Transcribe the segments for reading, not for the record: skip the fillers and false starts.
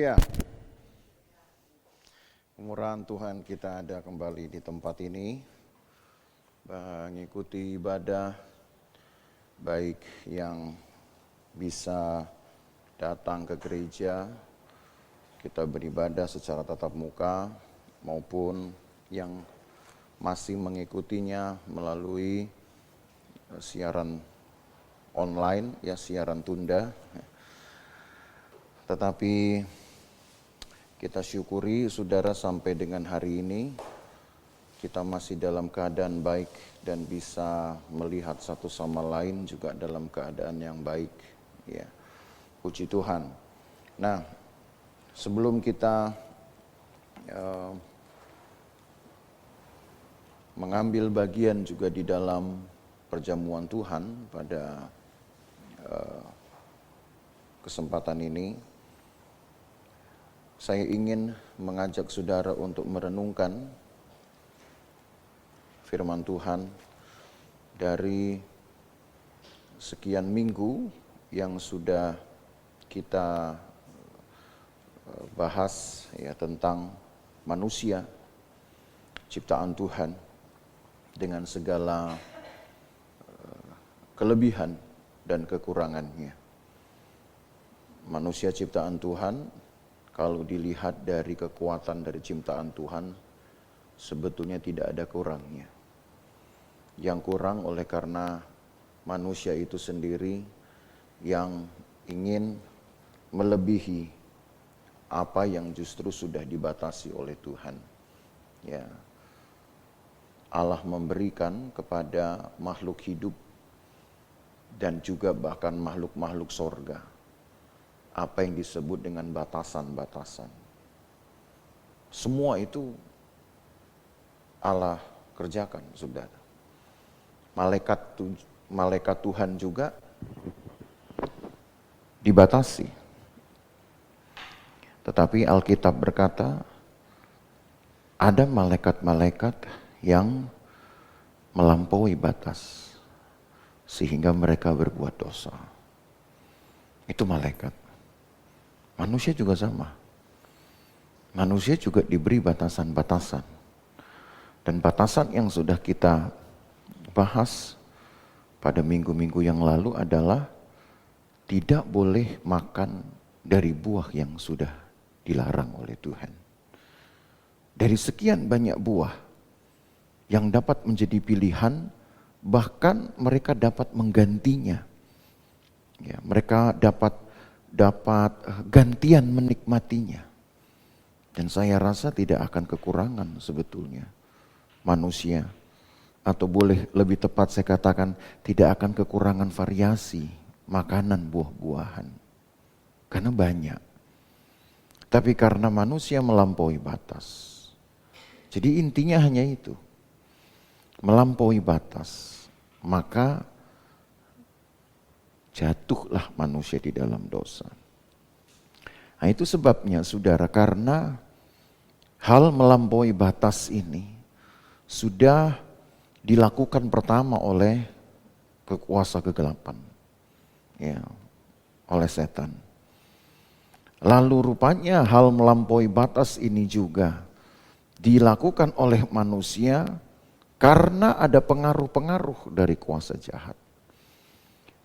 Haleluya. Kemurahan Tuhan kita ada kembali di tempat ini, mengikuti ibadah, baik yang bisa datang ke gereja, kita beribadah secara tatap muka, maupun yang masih mengikutinya melalui siaran online, ya siaran tunda. Tetapi kita syukuri saudara sampai dengan hari ini kita masih dalam keadaan baik dan bisa melihat satu sama lain juga dalam keadaan yang baik. Ya, puji Tuhan. Nah, sebelum kita mengambil bagian juga di dalam perjamuan Tuhan pada kesempatan ini, saya ingin mengajak saudara untuk merenungkan firman Tuhan dari sekian minggu yang sudah kita bahas ya tentang manusia, ciptaan Tuhan dengan segala kelebihan dan kekurangannya. Manusia ciptaan Tuhan, kalau dilihat dari kekuatan dari ciptaan Tuhan, sebetulnya tidak ada kurangnya. Yang kurang oleh karena manusia itu sendiri yang ingin melebihi apa yang justru sudah dibatasi oleh Tuhan. Ya, Allah memberikan kepada makhluk hidup dan juga bahkan makhluk-makhluk sorga apa yang disebut dengan batasan-batasan. Semua itu Allah kerjakan, saudara. Malaikat Tuhan juga dibatasi. Tetapi Alkitab berkata, ada malaikat-malaikat yang melampaui batas, sehingga mereka berbuat dosa. Itu malaikat. Manusia juga sama. Manusia juga diberi batasan-batasan. Dan batasan yang sudah kita bahas pada minggu-minggu yang lalu adalah tidak boleh makan dari buah yang sudah dilarang oleh Tuhan. Dari sekian banyak buah yang dapat menjadi pilihan, bahkan mereka dapat menggantinya. Ya, mereka dapat gantian menikmatinya. Dan saya rasa tidak akan kekurangan sebetulnya manusia. Atau boleh lebih tepat saya katakan tidak akan kekurangan variasi makanan buah-buahan. Karena banyak. Tapi karena manusia melampaui batas. Jadi intinya hanya itu. Melampaui batas. Maka jatuhlah manusia di dalam dosa. Nah itu sebabnya saudara, karena hal melampaui batas ini sudah dilakukan pertama oleh kuasa kegelapan. Ya, oleh setan. Lalu rupanya hal melampaui batas ini juga dilakukan oleh manusia karena ada pengaruh-pengaruh dari kuasa jahat.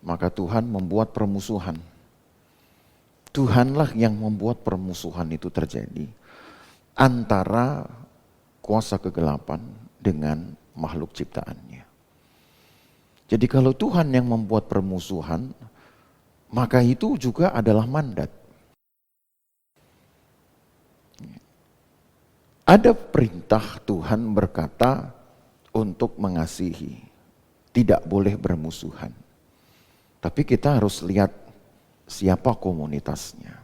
Maka Tuhan membuat permusuhan. Tuhanlah yang membuat permusuhan itu terjadi antara kuasa kegelapan dengan makhluk ciptaannya. Jadi kalau Tuhan yang membuat permusuhan, maka itu juga adalah mandat. Ada perintah Tuhan berkata untuk mengasihi, tidak boleh bermusuhan. Tapi kita harus lihat siapa komunitasnya.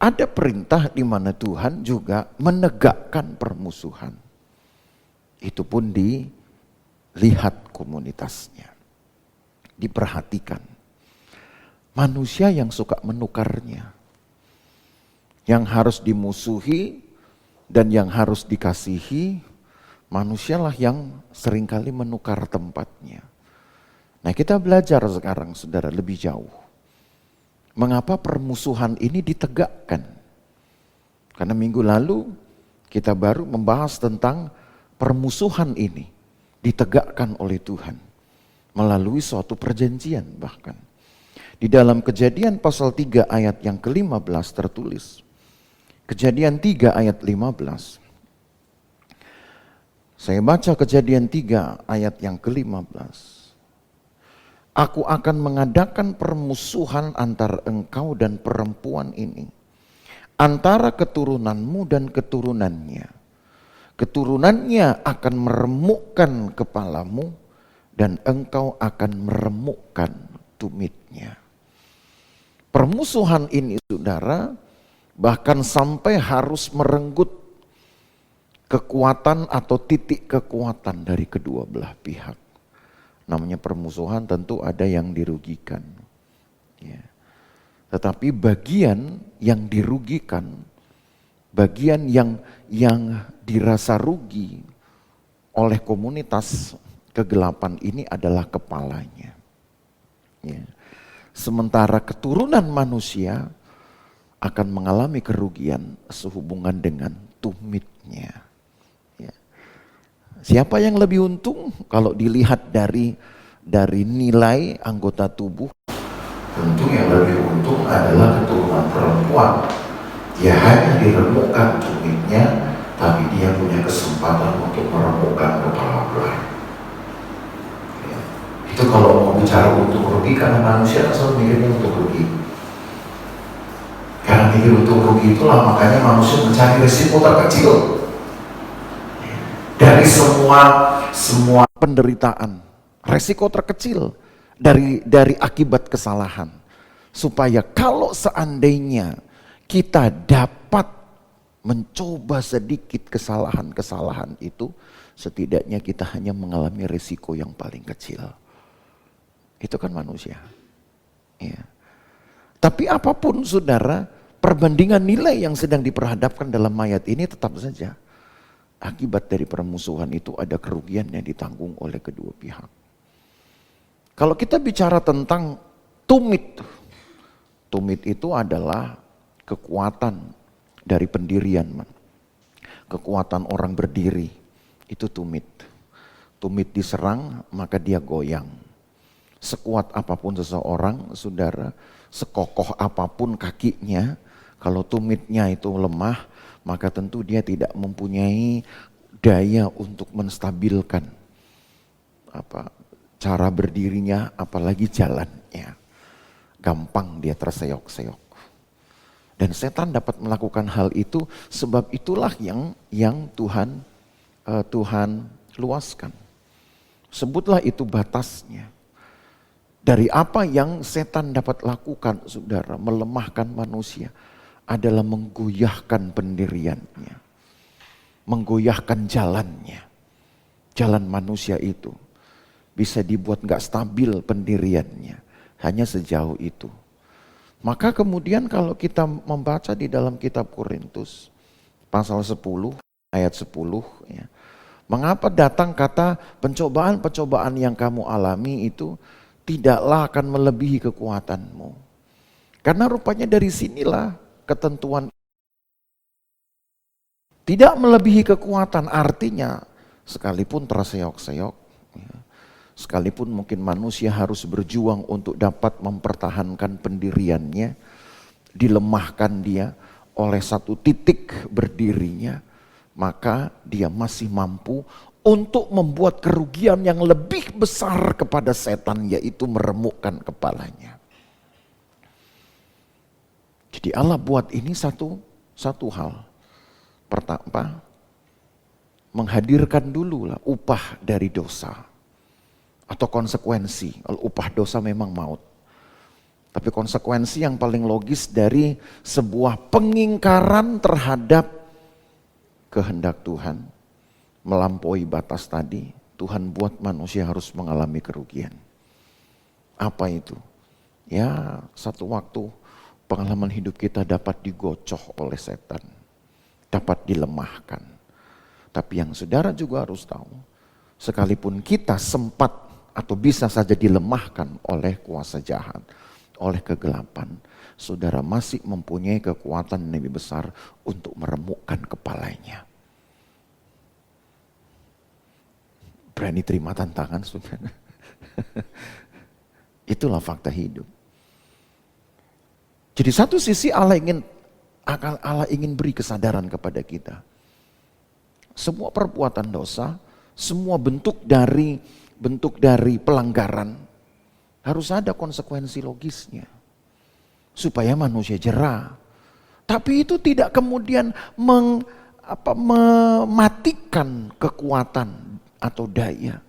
Ada perintah di mana Tuhan juga menegakkan permusuhan. Itu pun dilihat komunitasnya. Diperhatikan. Manusia yang suka menukarnya. Yang harus dimusuhi dan yang harus dikasihi, manusialah yang seringkali menukar tempatnya. Nah kita belajar sekarang saudara lebih jauh. Mengapa permusuhan ini ditegakkan? Karena minggu lalu kita baru membahas tentang permusuhan ini ditegakkan oleh Tuhan melalui suatu perjanjian bahkan. Di dalam Kejadian pasal 3 ayat yang ke-15 tertulis. Kejadian 3 ayat 15. Saya baca Kejadian 3 ayat yang ke-15. Aku akan mengadakan permusuhan antara engkau dan perempuan ini, antara keturunanmu dan keturunannya. Keturunannya akan meremukkan kepalamu dan engkau akan meremukkan tumitnya. Permusuhan ini saudara bahkan sampai harus merenggut kekuatan atau titik kekuatan dari kedua belah pihak. Namanya permusuhan tentu ada yang dirugikan. Ya. Tetapi bagian yang dirugikan, bagian yang dirasa rugi oleh komunitas kegelapan ini adalah kepalanya. Ya. Sementara keturunan manusia akan mengalami kerugian sehubungan dengan tumitnya. Siapa yang lebih untung kalau dilihat dari nilai anggota tubuh? Tentu yang lebih untung adalah keturunan perempuan. Dia hanya diremukkan tumitnya, tapi dia punya kesempatan untuk meremukkan kepala belah. Ya. Itu kalau mau bicara untung rugi, karena manusia kan selalu mikirnya untung rugi. Karena mikir untung rugi itulah makanya manusia mencari risiko terkecil. Dari semua penderitaan, resiko terkecil dari akibat kesalahan. Supaya kalau seandainya kita dapat mencoba sedikit kesalahan-kesalahan itu, setidaknya kita hanya mengalami resiko yang paling kecil. Itu kan manusia. Ya. Tapi apapun saudara, perbandingan nilai yang sedang diperhadapkan dalam ayat ini tetap saja. Akibat dari permusuhan itu ada kerugian yang ditanggung oleh kedua pihak. Kalau kita bicara tentang tumit itu adalah kekuatan dari pendirian. Kekuatan orang berdiri, itu tumit. Tumit diserang, maka dia goyang. Sekuat apapun seseorang, saudara, sekokoh apapun kakinya, kalau tumitnya itu lemah, maka tentu dia tidak mempunyai daya untuk menstabilkan cara berdirinya, apalagi jalannya. Gampang dia terseok-seok. Dan setan dapat melakukan hal itu, sebab itulah yang Tuhan luaskan. Sebutlah itu batasnya. Dari apa yang setan dapat lakukan, saudara, melemahkan manusia, adalah menggoyahkan pendiriannya, menggoyahkan jalannya. Jalan manusia itu bisa dibuat gak stabil pendiriannya, hanya sejauh itu. Maka kemudian kalau kita membaca di dalam kitab Korintus, pasal 10, ayat 10, ya, mengapa datang kata pencobaan-pencobaan yang kamu alami itu tidaklah akan melebihi kekuatanmu. Karena rupanya dari sinilah ketentuan tidak melebihi kekuatan, artinya sekalipun terseok-seok, sekalipun mungkin manusia harus berjuang untuk dapat mempertahankan pendiriannya, dilemahkan dia oleh satu titik berdirinya, maka dia masih mampu untuk membuat kerugian yang lebih besar kepada setan, yaitu meremukkan kepalanya. Jadi Allah buat ini satu hal. Pertama, menghadirkan dulu lah upah dari dosa. Atau konsekuensi. Kalau upah dosa memang maut. Tapi konsekuensi yang paling logis dari sebuah pengingkaran terhadap kehendak Tuhan. Melampaui batas tadi, Tuhan buat manusia harus mengalami kerugian. Apa itu? Ya, satu waktu pengalaman hidup kita dapat digocoh oleh setan, dapat dilemahkan. Tapi yang saudara juga harus tahu, sekalipun kita sempat atau bisa saja dilemahkan oleh kuasa jahat, oleh kegelapan, saudara masih mempunyai kekuatan yang lebih besar untuk meremukkan kepalanya. Berani terima tantangan, saudara? Itulah fakta hidup. Jadi satu sisi Allah ingin beri kesadaran kepada kita. Semua perbuatan dosa, semua bentuk dari pelanggaran harus ada konsekuensi logisnya. Supaya manusia jera. Tapi itu tidak kemudian mematikan kekuatan atau daya.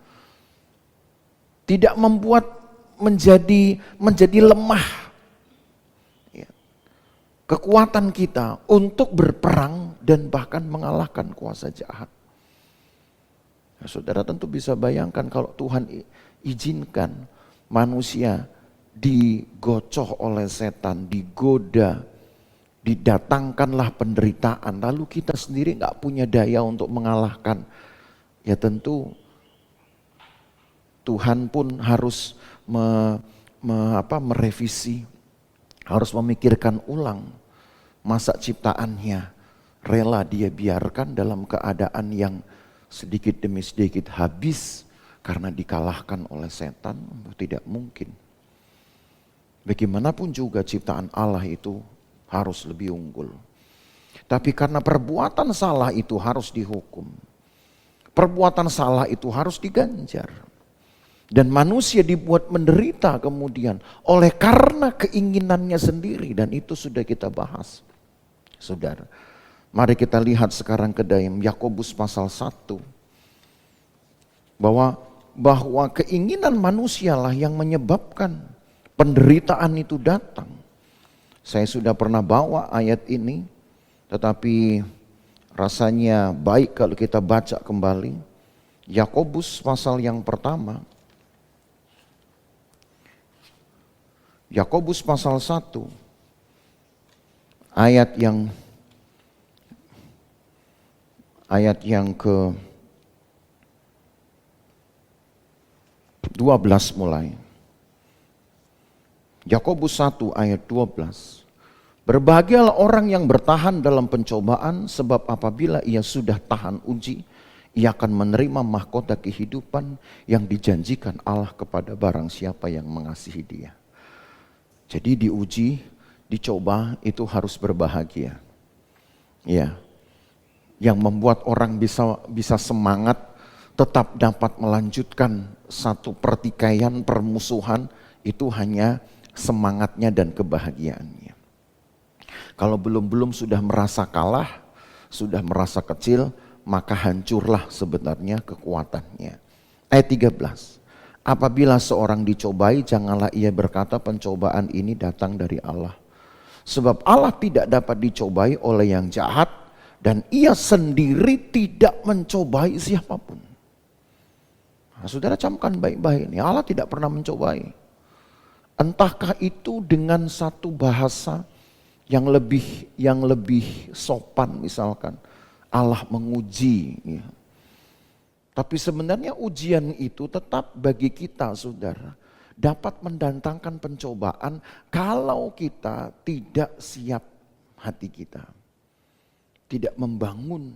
Tidak membuat menjadi lemah kekuatan kita untuk berperang dan bahkan mengalahkan kuasa jahat. Nah, saudara tentu bisa bayangkan kalau Tuhan izinkan manusia digocoh oleh setan, digoda, didatangkanlah penderitaan, lalu kita sendiri gak punya daya untuk mengalahkan. Ya tentu Tuhan pun harus merevisi, harus memikirkan ulang masa ciptaannya. Rela dia biarkan dalam keadaan yang sedikit demi sedikit habis karena dikalahkan oleh setan? Tidak mungkin. Bagaimanapun juga ciptaan Allah itu harus lebih unggul. Tapi karena perbuatan salah itu harus dihukum. Perbuatan salah itu harus diganjar. Dan manusia dibuat menderita kemudian oleh karena keinginannya sendiri, dan itu sudah kita bahas. Saudara, mari kita lihat sekarang ke dalam Yakobus pasal 1. Bahwa keinginan manusialah yang menyebabkan penderitaan itu datang. Saya sudah pernah bawa ayat ini, tetapi rasanya baik kalau kita baca kembali. Yakobus pasal yang pertama. Yakobus pasal 1 ayat yang ke 12 mulai. Yakobus 1 ayat 12. Berbahagialah orang yang bertahan dalam pencobaan, sebab apabila ia sudah tahan uji, ia akan menerima mahkota kehidupan yang dijanjikan Allah kepada barang siapa yang mengasihi dia. Jadi diuji, dicoba itu harus berbahagia. Ya. Yang membuat orang bisa semangat, tetap dapat melanjutkan satu pertikaian, permusuhan, itu hanya semangatnya dan kebahagiaannya. Kalau belum sudah merasa kalah, sudah merasa kecil, maka hancurlah sebenarnya kekuatannya. Ayat 13. Apabila seorang dicobai, janganlah ia berkata pencobaan ini datang dari Allah. Sebab Allah tidak dapat dicobai oleh yang jahat, dan ia sendiri tidak mencobai siapapun. Nah, saudara camkan baik-baik ini, Allah tidak pernah mencobai. Entahkah itu dengan satu bahasa yang lebih sopan, misalkan Allah menguji, ya. Tapi sebenarnya ujian itu tetap bagi kita, saudara, dapat mendatangkan pencobaan kalau kita tidak siap hati kita. Tidak membangun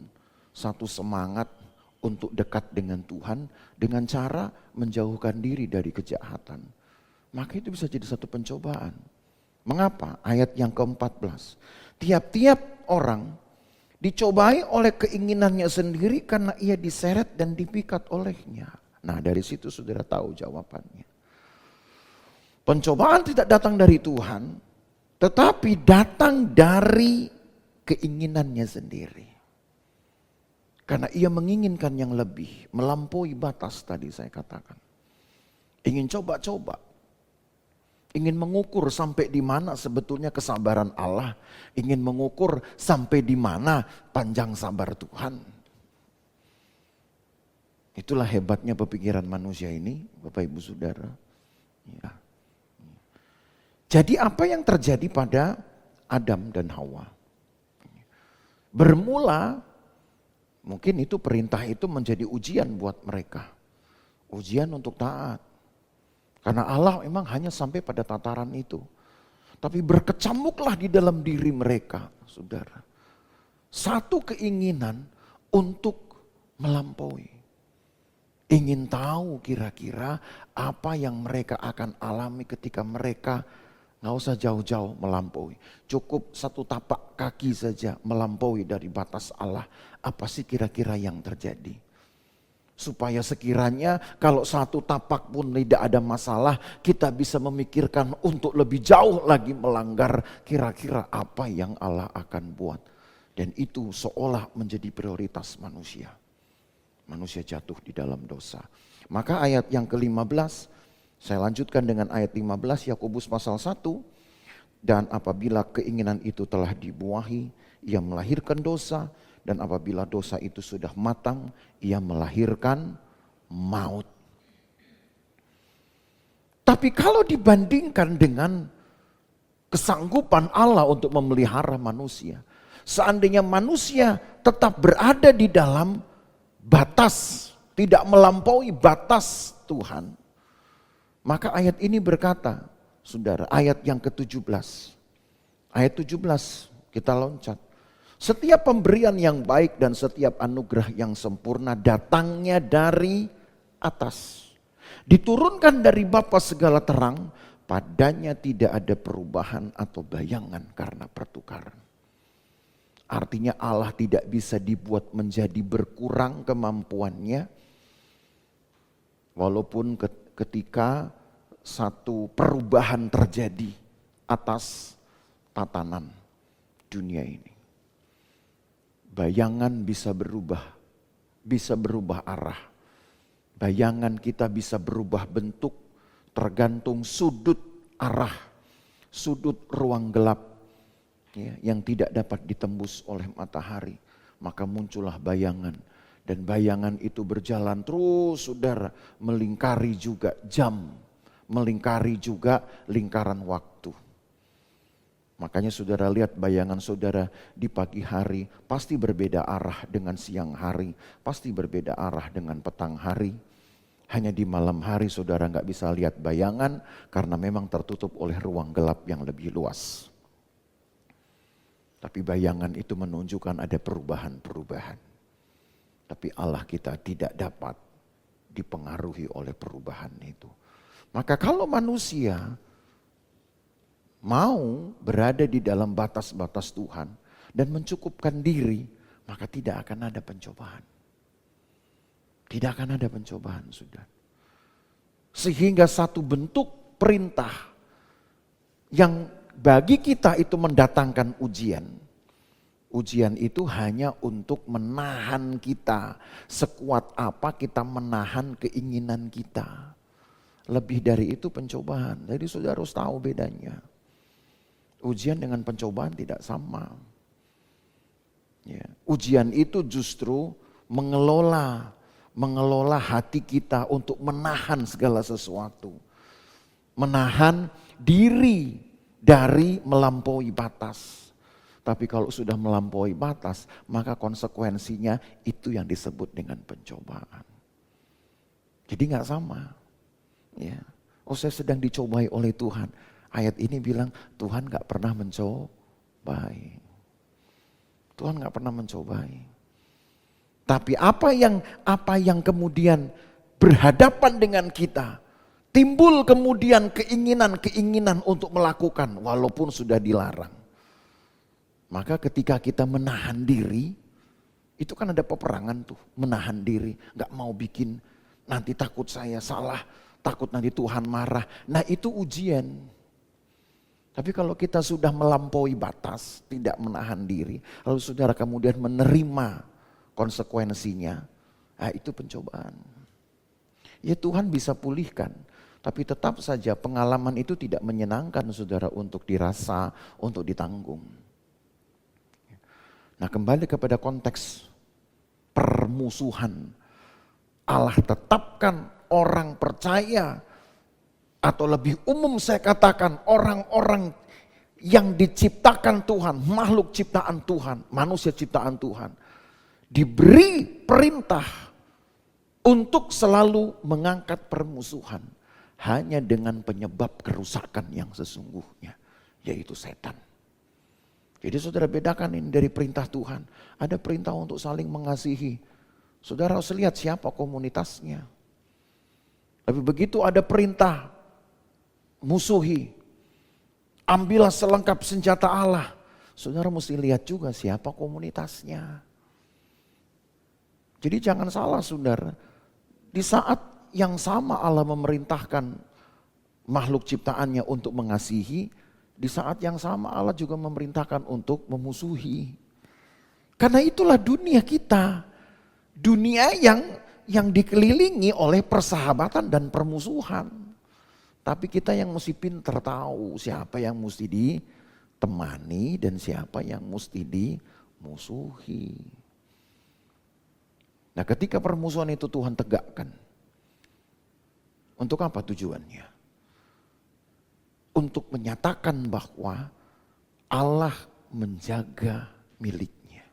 satu semangat untuk dekat dengan Tuhan dengan cara menjauhkan diri dari kejahatan. Maka itu bisa jadi satu pencobaan. Mengapa? Ayat yang ke-14. Tiap-tiap orang dicobai oleh keinginannya sendiri karena ia diseret dan dipikat olehnya. Nah, dari situ saudara tahu jawabannya. Pencobaan tidak datang dari Tuhan, tetapi datang dari keinginannya sendiri. Karena ia menginginkan yang lebih, melampaui batas tadi saya katakan. Ingin coba-coba. Ingin mengukur sampai di mana sebetulnya kesabaran Allah. Ingin mengukur sampai di mana panjang sabar Tuhan. Itulah hebatnya pemikiran manusia ini, Bapak Ibu Saudara. Ya. Jadi apa yang terjadi pada Adam dan Hawa? Bermula, mungkin itu perintah itu menjadi ujian buat mereka. Ujian untuk taat. Karena Allah memang hanya sampai pada tataran itu. Tapi berkecamuklah di dalam diri mereka, saudara. Satu keinginan untuk melampaui. Ingin tahu kira-kira apa yang mereka akan alami ketika mereka nggak usah jauh-jauh melampaui. Cukup satu tapak kaki saja melampaui dari batas Allah. Apa sih kira-kira yang terjadi? Supaya sekiranya kalau satu tapak pun tidak ada masalah, kita bisa memikirkan untuk lebih jauh lagi melanggar kira-kira apa yang Allah akan buat. Dan itu seolah menjadi prioritas manusia. Manusia jatuh di dalam dosa. Maka ayat yang ke-15, saya lanjutkan dengan ayat 15 Yakobus pasal 1. Dan apabila keinginan itu telah dibuahi, ia melahirkan dosa. Dan apabila dosa itu sudah matang, ia melahirkan maut. Tapi kalau dibandingkan dengan kesanggupan Allah untuk memelihara manusia, seandainya manusia tetap berada di dalam batas, tidak melampaui batas Tuhan, maka ayat ini berkata, saudara, ayat yang ke-17. Ayat 17 kita loncat. Setiap pemberian yang baik dan setiap anugerah yang sempurna datangnya dari atas. Diturunkan dari Bapa segala terang, padanya tidak ada perubahan atau bayangan karena pertukaran. Artinya Allah tidak bisa dibuat menjadi berkurang kemampuannya. Walaupun ketika satu perubahan terjadi atas tatanan dunia ini. Bayangan bisa berubah arah. Bayangan kita bisa berubah bentuk tergantung sudut arah, sudut ruang gelap ya, yang tidak dapat ditembus oleh matahari. Maka muncullah bayangan dan bayangan itu berjalan terus, saudara, melingkari juga jam, melingkari juga lingkaran waktu. Makanya saudara lihat bayangan saudara di pagi hari pasti berbeda arah dengan siang hari, pasti berbeda arah dengan petang hari. Hanya di malam hari saudara nggak bisa lihat bayangan karena memang tertutup oleh ruang gelap yang lebih luas. Tapi bayangan itu menunjukkan ada perubahan-perubahan. Tapi Allah kita tidak dapat dipengaruhi oleh perubahan itu. Maka kalau manusia mau berada di dalam batas-batas Tuhan dan mencukupkan diri, maka tidak akan ada pencobaan. Tidak akan ada pencobaan, sudah. Sehingga satu bentuk perintah yang bagi kita itu mendatangkan ujian. Ujian itu hanya untuk menahan kita. Sekuat apa kita menahan keinginan kita. Lebih dari itu pencobaan. Jadi saudara harus tahu bedanya. Ujian dengan pencobaan tidak sama. Ya. Ujian itu justru mengelola hati kita untuk menahan segala sesuatu. Menahan diri dari melampaui batas. Tapi kalau sudah melampaui batas, maka konsekuensinya itu yang disebut dengan pencobaan. Jadi gak sama. Ya. Oh, saya sedang dicobai oleh Tuhan. Ayat ini bilang Tuhan gak pernah mencobai. Tuhan gak pernah mencobai. Tapi apa yang kemudian berhadapan dengan kita, timbul kemudian keinginan untuk melakukan walaupun sudah dilarang. Maka ketika kita menahan diri, itu kan ada peperangan tuh, menahan diri, gak mau bikin nanti takut saya salah, takut nanti Tuhan marah. Nah itu ujian. Tapi kalau kita sudah melampaui batas, tidak menahan diri, lalu saudara kemudian menerima konsekuensinya, nah itu pencobaan. Ya Tuhan bisa pulihkan, tapi tetap saja pengalaman itu tidak menyenangkan saudara untuk dirasa, untuk ditanggung. Nah kembali kepada konteks permusuhan, Allah tetapkan orang percaya, atau lebih umum saya katakan orang-orang yang diciptakan Tuhan, makhluk ciptaan Tuhan, manusia ciptaan Tuhan, diberi perintah untuk selalu mengangkat permusuhan hanya dengan penyebab kerusakan yang sesungguhnya, yaitu setan. Jadi saudara bedakan ini dari perintah Tuhan. Ada perintah untuk saling mengasihi. Saudara harus lihat siapa komunitasnya. Tapi begitu ada perintah musuhi, ambillah selengkap senjata Allah. Saudara mesti lihat juga siapa komunitasnya. Jadi jangan salah saudara. Di saat yang sama Allah memerintahkan makhluk ciptaannya untuk mengasihi, di saat yang sama Allah juga memerintahkan untuk memusuhi. Karena itulah dunia kita. Dunia yang dikelilingi oleh persahabatan dan permusuhan. Tapi kita yang mesti pintar tahu siapa yang mesti ditemani dan siapa yang mesti dimusuhi. Nah, ketika permusuhan itu Tuhan tegakkan. Untuk apa tujuannya? Untuk menyatakan bahwa Allah menjaga miliknya.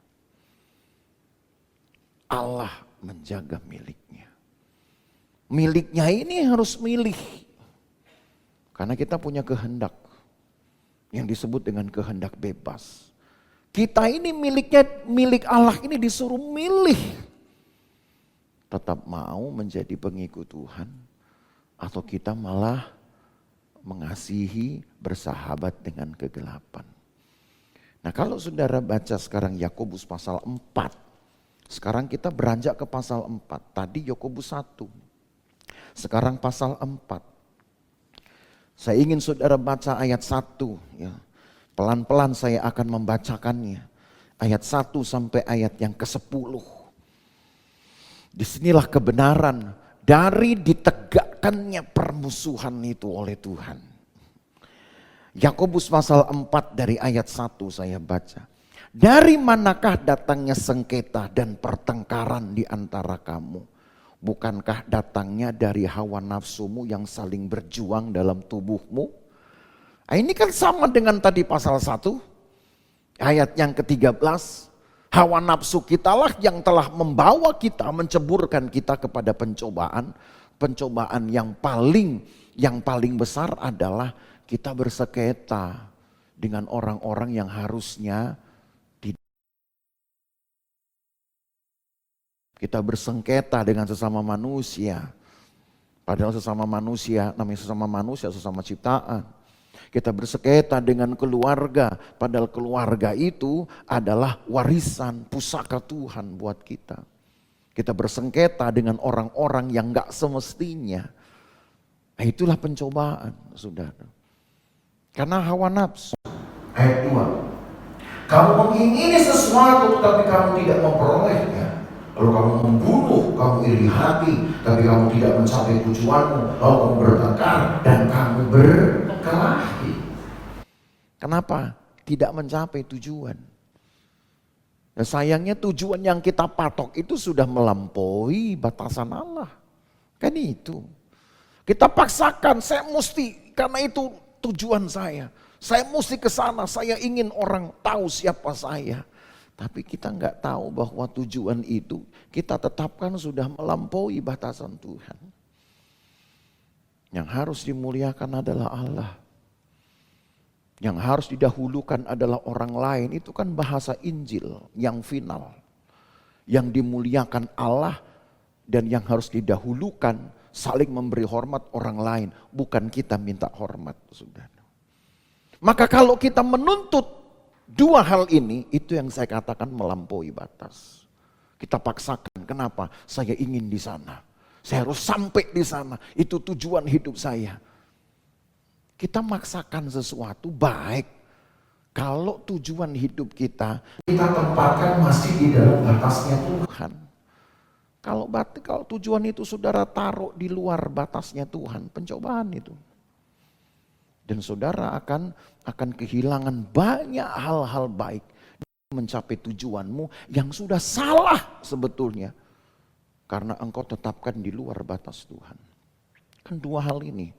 Allah menjaga miliknya. Miliknya ini harus milih. Karena kita punya kehendak. Yang disebut dengan kehendak bebas. Kita ini milik Allah ini disuruh milih. Tetap mau menjadi pengikut Tuhan. Atau kita malah mengasihi, bersahabat dengan kegelapan. Nah kalau saudara baca sekarang Yakobus pasal 4. Sekarang kita beranjak ke pasal 4. Tadi Yakobus 1. Sekarang pasal 4. Saya ingin saudara baca ayat 1. Ya. Pelan-pelan saya akan membacakannya. Ayat 1 sampai ayat yang ke-10. Disinilah kebenaran dari ditegakkannya permusuhan itu oleh Tuhan. Yakobus pasal 4 dari ayat 1 saya baca. Dari manakah datangnya sengketa dan pertengkaran di antara kamu? Bukankah datangnya dari hawa nafsumu yang saling berjuang dalam tubuhmu? Nah, ini kan sama dengan tadi pasal 1. Ayat yang ke-13. Hawa nafsu kitalah yang telah membawa kita, menceburkan kita kepada pencobaan. Pencobaan yang paling besar adalah kita bersengketa dengan orang-orang yang harusnya tidak. Kita bersengketa dengan sesama manusia. Padahal sesama manusia, namanya sesama manusia, sesama ciptaan. Kita bersengketa dengan keluarga, padahal keluarga itu adalah warisan pusaka Tuhan buat kita. Kita bersengketa dengan orang-orang yang gak semestinya. Nah, itulah pencobaan, saudara. Karena hawa nafsu. Ayat 2. Kamu mengingini sesuatu tapi kamu tidak memperolehnya. Lalu kamu membunuh, kamu iri hati, tapi kamu tidak mencapai tujuanmu. Lalu kamu bertengkar dan kamu berkelahi. Kenapa? Tidak mencapai tujuan. Nah, sayangnya tujuan yang kita patok itu sudah melampaui batasan Allah. Kan itu. Kita paksakan, saya mesti, karena itu tujuan saya. Saya mesti ke sana, saya ingin orang tahu siapa saya. Tapi kita nggak tahu bahwa tujuan itu kita tetapkan sudah melampaui batasan Tuhan. Yang harus dimuliakan adalah Allah. Yang harus didahulukan adalah orang lain. Itu kan bahasa Injil yang final. Yang dimuliakan Allah dan yang harus didahulukan saling memberi hormat orang lain. Bukan kita minta hormat, saudara. Maka kalau kita menuntut dua hal ini, itu yang saya katakan melampaui batas. Kita paksakan, kenapa? Saya ingin di sana. Saya harus sampai di sana. Itu tujuan hidup saya. Kita maksakan sesuatu baik. Kalau tujuan hidup kita tempatkan masih di dalam batasnya Tuhan. Kalau tujuan itu saudara taruh di luar batasnya Tuhan, pencobaan itu. Dan saudara akan kehilangan banyak hal-hal baik mencapai tujuanmu yang sudah salah sebetulnya. Karena engkau tetapkan di luar batas Tuhan. Kan dua hal ini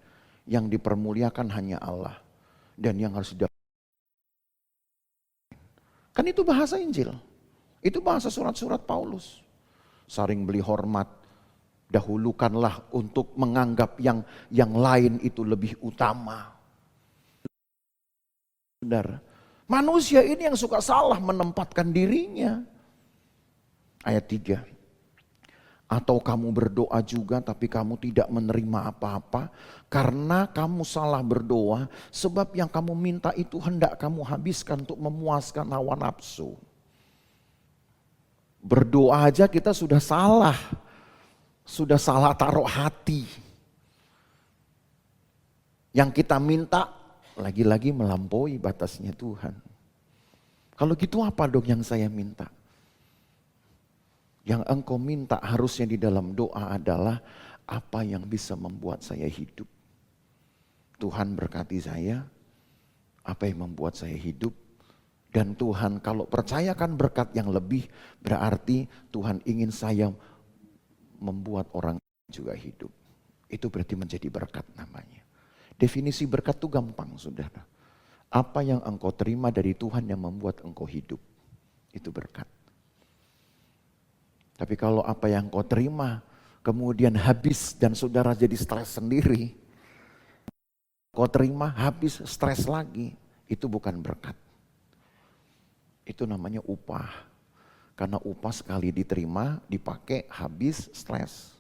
yang dipermuliakan hanya Allah. Dan yang harus kan itu bahasa Injil. Itu bahasa surat-surat Paulus. Saling beri hormat. Dahulukanlah untuk menganggap yang lain itu lebih utama. Saudara, manusia ini yang suka salah menempatkan dirinya. Ayat 3. Atau kamu berdoa juga tapi kamu tidak menerima apa-apa karena kamu salah berdoa, sebab yang kamu minta itu hendak kamu habiskan untuk memuaskan hawa nafsu. Berdoa aja kita sudah salah taruh hati. Yang kita minta lagi-lagi melampaui batasnya Tuhan. Kalau gitu apa dong yang saya minta? Yang engkau minta harusnya di dalam doa adalah apa yang bisa membuat saya hidup. Tuhan berkati saya, apa yang membuat saya hidup. Dan Tuhan kalau percayakan berkat yang lebih, berarti Tuhan ingin saya membuat orang juga hidup. Itu berarti menjadi berkat namanya. Definisi berkat itu gampang, saudara. Apa yang engkau terima dari Tuhan yang membuat engkau hidup, itu berkat. Tapi kalau apa yang kau terima kemudian habis dan saudara jadi stres sendiri, kau terima habis stres lagi, itu bukan berkat. Itu namanya upah. Karena upah sekali diterima, dipakai, habis, stres.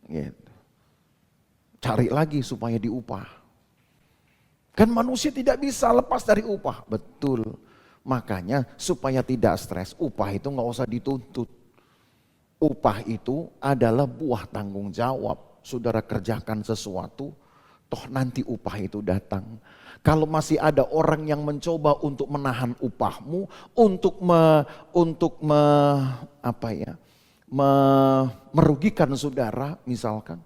Gitu. Cari lagi supaya diupah. Kan manusia tidak bisa lepas dari upah, betul. Makanya supaya tidak stres, upah itu gak usah dituntut. Upah itu adalah buah tanggung jawab. Saudara kerjakan sesuatu, toh nanti upah itu datang. Kalau masih ada orang yang mencoba untuk menahan upahmu, merugikan saudara misalkan,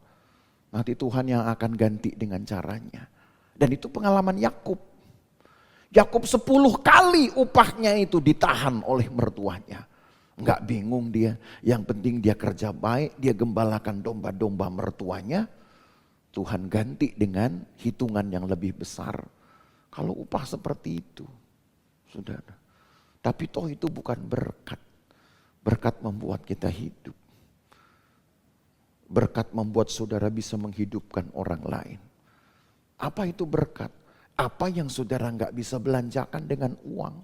nanti Tuhan yang akan ganti dengan caranya. Dan itu pengalaman Yakub. Yakub 10 kali upahnya itu ditahan oleh mertuanya. Enggak bingung dia, yang penting dia kerja baik, dia gembalakan domba-domba mertuanya. Tuhan ganti dengan hitungan yang lebih besar. Kalau upah seperti itu, saudara. Tapi toh itu bukan berkat. Berkat membuat kita hidup. Berkat membuat saudara bisa menghidupkan orang lain. Apa itu berkat? Apa yang saudara nggak bisa belanjakan dengan uang.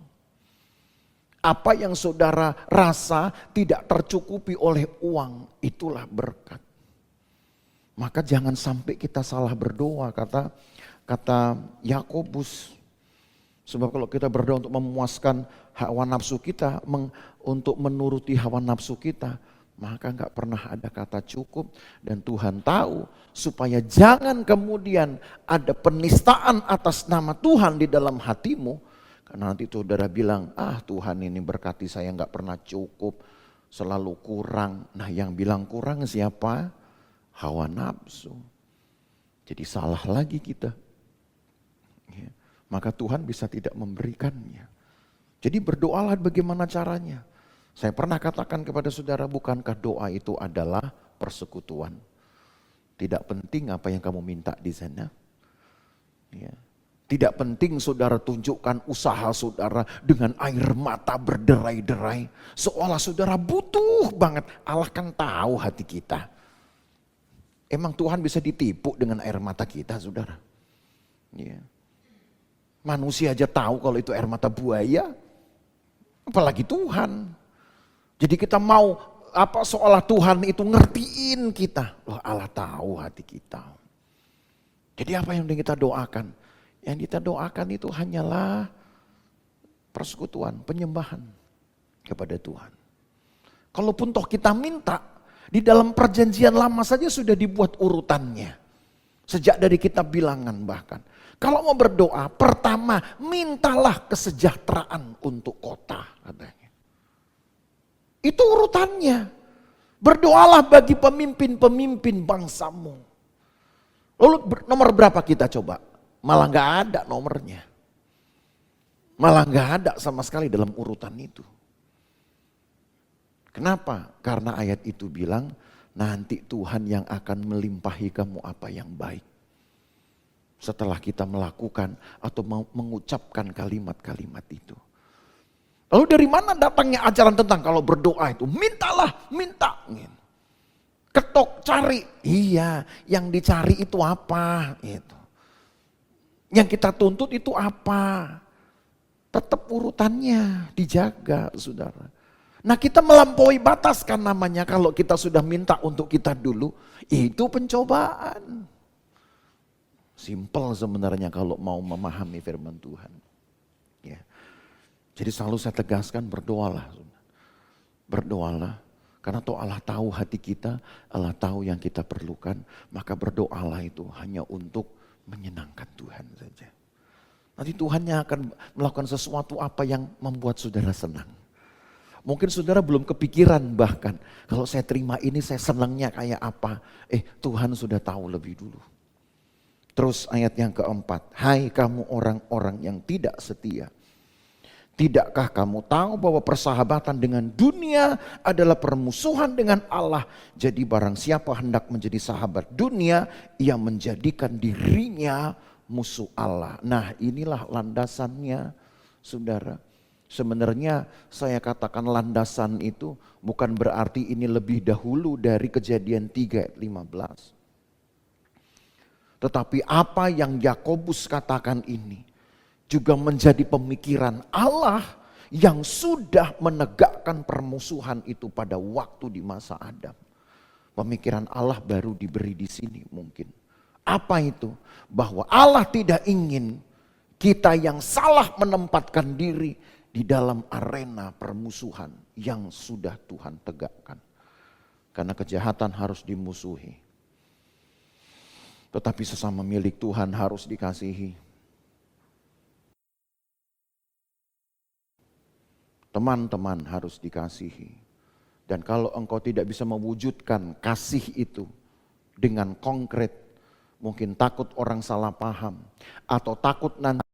Apa yang saudara rasa tidak tercukupi oleh uang, itulah berkat. Maka jangan sampai kita salah berdoa, kata Yakobus. Sebab kalau kita berdoa untuk memuaskan hawa nafsu kita, untuk menuruti hawa nafsu kita, maka nggak pernah ada kata cukup. Dan Tuhan tahu supaya jangan kemudian ada penistaan atas nama Tuhan di dalam hatimu. Karena nanti saudara bilang, Tuhan ini berkati saya nggak pernah cukup, selalu kurang. Nah yang bilang kurang siapa? Hawa nafsu. Jadi salah lagi kita. Ya. Maka Tuhan bisa tidak memberikannya. Jadi berdoalah bagaimana caranya. Saya pernah katakan kepada saudara, bukankah doa itu adalah persekutuan? Tidak penting apa yang kamu minta di sana. Ya. Tidak penting saudara tunjukkan usaha saudara dengan air mata berderai-derai. Seolah saudara butuh banget. Allah kan tahu hati kita. Emang Tuhan bisa ditipu dengan air mata kita, saudara? Ya. Manusia aja tahu kalau itu air mata buaya. Apalagi Tuhan. Jadi kita mau seolah Tuhan itu ngertiin kita. Loh Allah tahu hati kita. Jadi apa yang kita doakan? Yang kita doakan itu hanyalah persekutuan, penyembahan kepada Tuhan. Kalaupun toh kita minta, di dalam perjanjian lama saja sudah dibuat urutannya. Sejak dari kitab bilangan bahkan. Kalau mau berdoa, pertama mintalah kesejahteraan untuk kota katanya. Itu urutannya. Berdoalah bagi pemimpin-pemimpin bangsamu. Lalu nomor berapa kita coba? Malah gak ada nomornya. Malah gak ada sama sekali dalam urutan itu. Kenapa? Karena ayat itu bilang nanti Tuhan yang akan melimpahi kamu apa yang baik. Setelah kita melakukan atau mengucapkan kalimat-kalimat itu. Lalu dari mana datangnya ajaran tentang kalau berdoa itu? Mintalah, minta. Ketok, cari. Iya, yang dicari itu apa? Itu. Yang kita tuntut itu apa? Tetap urutannya dijaga, saudara. Nah, kita melampaui batas kan namanya kalau kita sudah minta untuk kita dulu. Itu pencobaan. Simple sebenarnya kalau mau memahami firman Tuhan. Ya. Jadi selalu saya tegaskan berdoalah. Berdoalah. Karena toh Allah tahu hati kita, Allah tahu yang kita perlukan. Maka berdoalah itu hanya untuk menyenangkan Tuhan saja. Nanti Tuhan yang akan melakukan sesuatu apa yang membuat saudara senang. Mungkin saudara belum kepikiran bahkan, kalau saya terima ini saya senangnya kayak apa. Tuhan sudah tahu lebih dulu. Terus ayat yang keempat, hai kamu orang-orang yang tidak setia. Tidakkah kamu tahu bahwa persahabatan dengan dunia adalah permusuhan dengan Allah. Jadi barang siapa hendak menjadi sahabat dunia, ia menjadikan dirinya musuh Allah. Nah, inilah landasannya, saudara. Sebenarnya saya katakan landasan itu bukan berarti ini lebih dahulu dari Kejadian 3 ayat 15. Tetapi apa yang Yakobus katakan ini juga menjadi pemikiran Allah yang sudah menegakkan permusuhan itu pada waktu di masa Adam. Pemikiran Allah baru diberi di sini mungkin. Apa itu? Bahwa Allah tidak ingin kita yang salah menempatkan diri di dalam arena permusuhan yang sudah Tuhan tegakkan. Karena kejahatan harus dimusuhi. Tetapi sesama milik Tuhan harus dikasihi. Teman-teman harus dikasihi. Dan kalau engkau tidak bisa mewujudkan kasih itu dengan konkret, mungkin takut orang salah paham, atau takut nanti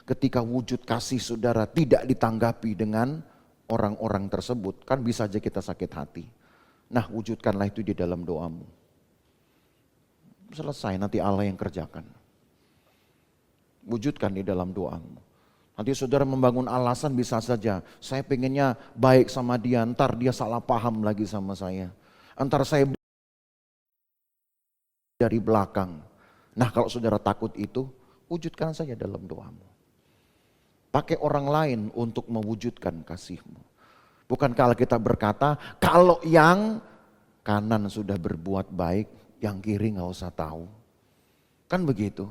ketika wujud kasih saudara tidak ditanggapi dengan orang-orang tersebut, kan bisa aja kita sakit hati. Nah, wujudkanlah itu di dalam doamu. Selesai, nanti Allah yang kerjakan. Wujudkan di dalam doamu. Nanti saudara membangun alasan bisa saja, saya pengennya baik sama dia, ntar dia salah paham lagi sama saya. Antar saya dari belakang. Nah, kalau saudara takut itu, wujudkan saja dalam doamu. Pakai orang lain untuk mewujudkan kasihmu. Bukan kalau kita berkata, kalau yang kanan sudah berbuat baik, yang kiri gak usah tahu. Kan begitu.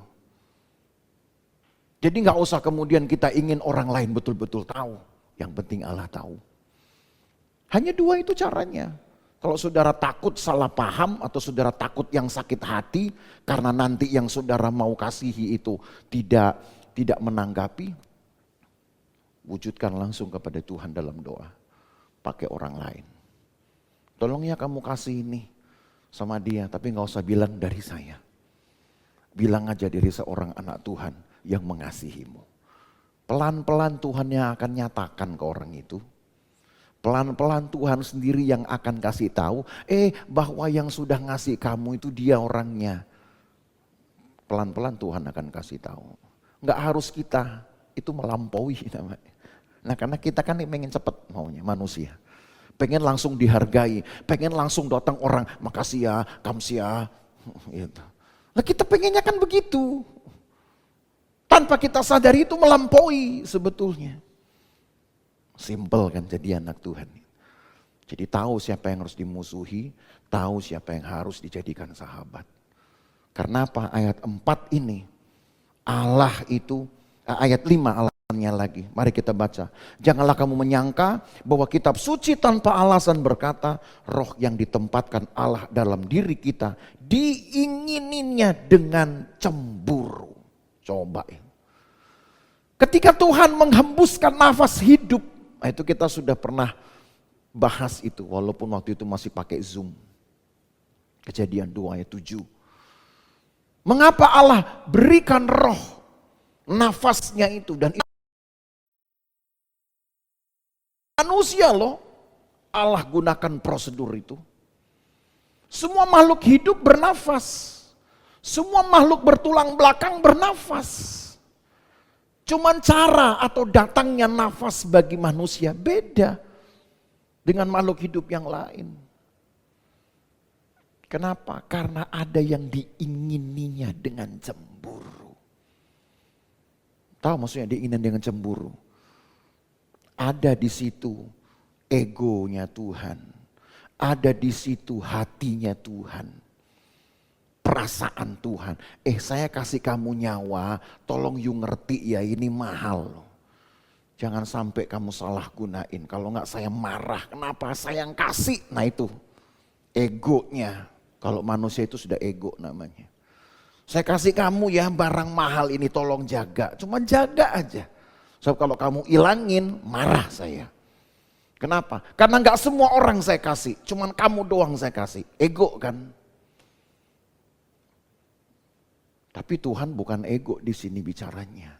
Jadi gak usah kemudian kita ingin orang lain betul-betul tahu. Yang penting Allah tahu. Hanya dua itu caranya. Kalau saudara takut salah paham atau saudara takut yang sakit hati karena nanti yang saudara mau kasihi itu tidak menanggapi, wujudkan langsung kepada Tuhan dalam doa. Pakai orang lain. Tolong ya kamu kasih ini sama dia, tapi gak usah bilang dari saya. Bilang aja dari seorang anak Tuhan yang mengasihimu. Pelan-pelan Tuhan yang akan nyatakan ke orang itu. Pelan-pelan Tuhan sendiri yang akan kasih tahu, bahwa yang sudah ngasih kamu itu dia orangnya. Pelan-pelan Tuhan akan kasih tahu. Gak harus kita, itu melampaui namanya. Nah, karena kita kan pengen cepat maunya manusia. Pengen langsung dihargai, pengen langsung datang orang, makasih ya, kamsia. Gitu. Nah, kita pengennya kan begitu. Tanpa kita sadari itu melampaui sebetulnya. Simple kan jadi anak Tuhan. Jadi tahu siapa yang harus dimusuhi, tahu siapa yang harus dijadikan sahabat. Karena apa? Ayat 4 ini, Allah itu, ayat 5 alasannya lagi. Mari kita baca. Janganlah kamu menyangka bahwa kitab suci tanpa alasan berkata, roh yang ditempatkan Allah dalam diri kita, diingininya dengan cemburu. Coba ya. Ketika Tuhan menghembuskan nafas hidup, itu kita sudah pernah bahas itu, walaupun waktu itu masih pakai Zoom. Kejadian 2 ayat 7. Mengapa Allah berikan roh, nafasnya itu, dan itu manusia loh, Allah gunakan prosedur itu. Semua makhluk hidup bernafas. Semua makhluk bertulang belakang bernafas. Cuman cara atau datangnya nafas bagi manusia beda dengan makhluk hidup yang lain. Kenapa? Karena ada yang diingininya dengan cemburu. Tahu maksudnya diinginin dengan cemburu? Ada di situ egonya Tuhan. Ada di situ hatinya Tuhan. Perasaan Tuhan. Saya kasih kamu nyawa, tolong you ngerti ya ini mahal. Jangan sampai kamu salah gunain. Kalau enggak saya marah. Kenapa? Saya yang kasih. Nah itu egonya. Kalau manusia itu sudah ego namanya. Saya kasih kamu ya barang mahal ini tolong jaga. Cuma jaga aja. So kalau kamu ilangin marah saya. Kenapa? Karena enggak semua orang saya kasih. Cuman kamu doang saya kasih. Ego kan. Tapi Tuhan bukan ego di sini bicaranya.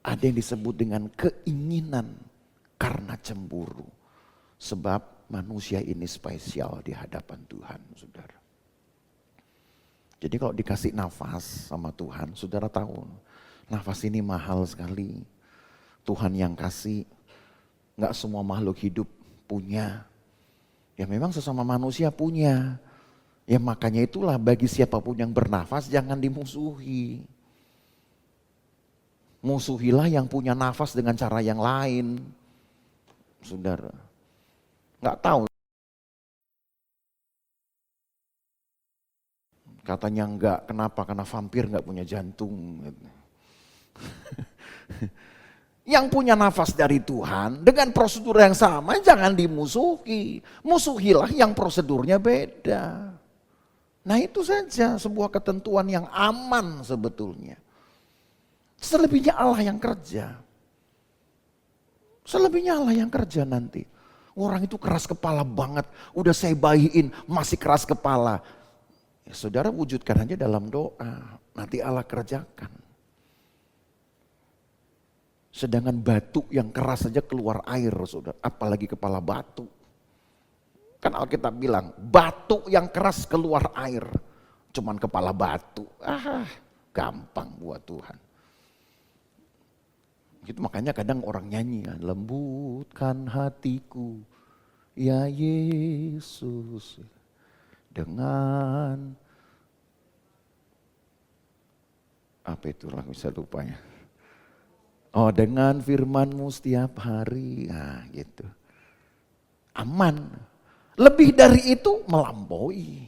Ada yang disebut dengan keinginan karena cemburu. Sebab manusia ini spesial di hadapan Tuhan, saudara. Jadi kalau dikasih nafas sama Tuhan, saudara tahu, nafas ini mahal sekali. Tuhan yang kasih, gak semua makhluk hidup punya. Ya memang sesama manusia punya. Ya makanya itulah bagi siapapun yang bernafas jangan dimusuhi. Musuhilah yang punya nafas dengan cara yang lain. Saudara, gak tahu. Katanya enggak, kenapa? Karena vampir enggak punya jantung. Yang punya nafas dari Tuhan dengan prosedur yang sama jangan dimusuhi. Musuhilah yang prosedurnya beda. Nah itu saja sebuah ketentuan yang aman sebetulnya. Selebihnya Allah yang kerja. Selebihnya Allah yang kerja nanti. Orang itu keras kepala banget, udah saya bayiin masih keras kepala. Ya, saudara wujudkan aja dalam doa, nanti Allah kerjakan. Sedangkan batu yang keras saja keluar air, saudara, apalagi kepala batu. Kan Alkitab bilang, batu yang keras keluar air, cuman kepala batu. Gampang buat Tuhan. Gitu makanya kadang orang nyanyi, lembutkan hatiku, ya Yesus. Dengan apa itu lagu saya lupa ya. Oh dengan firman-Mu setiap hari. Nah gitu. Aman. Lebih dari itu melampaui.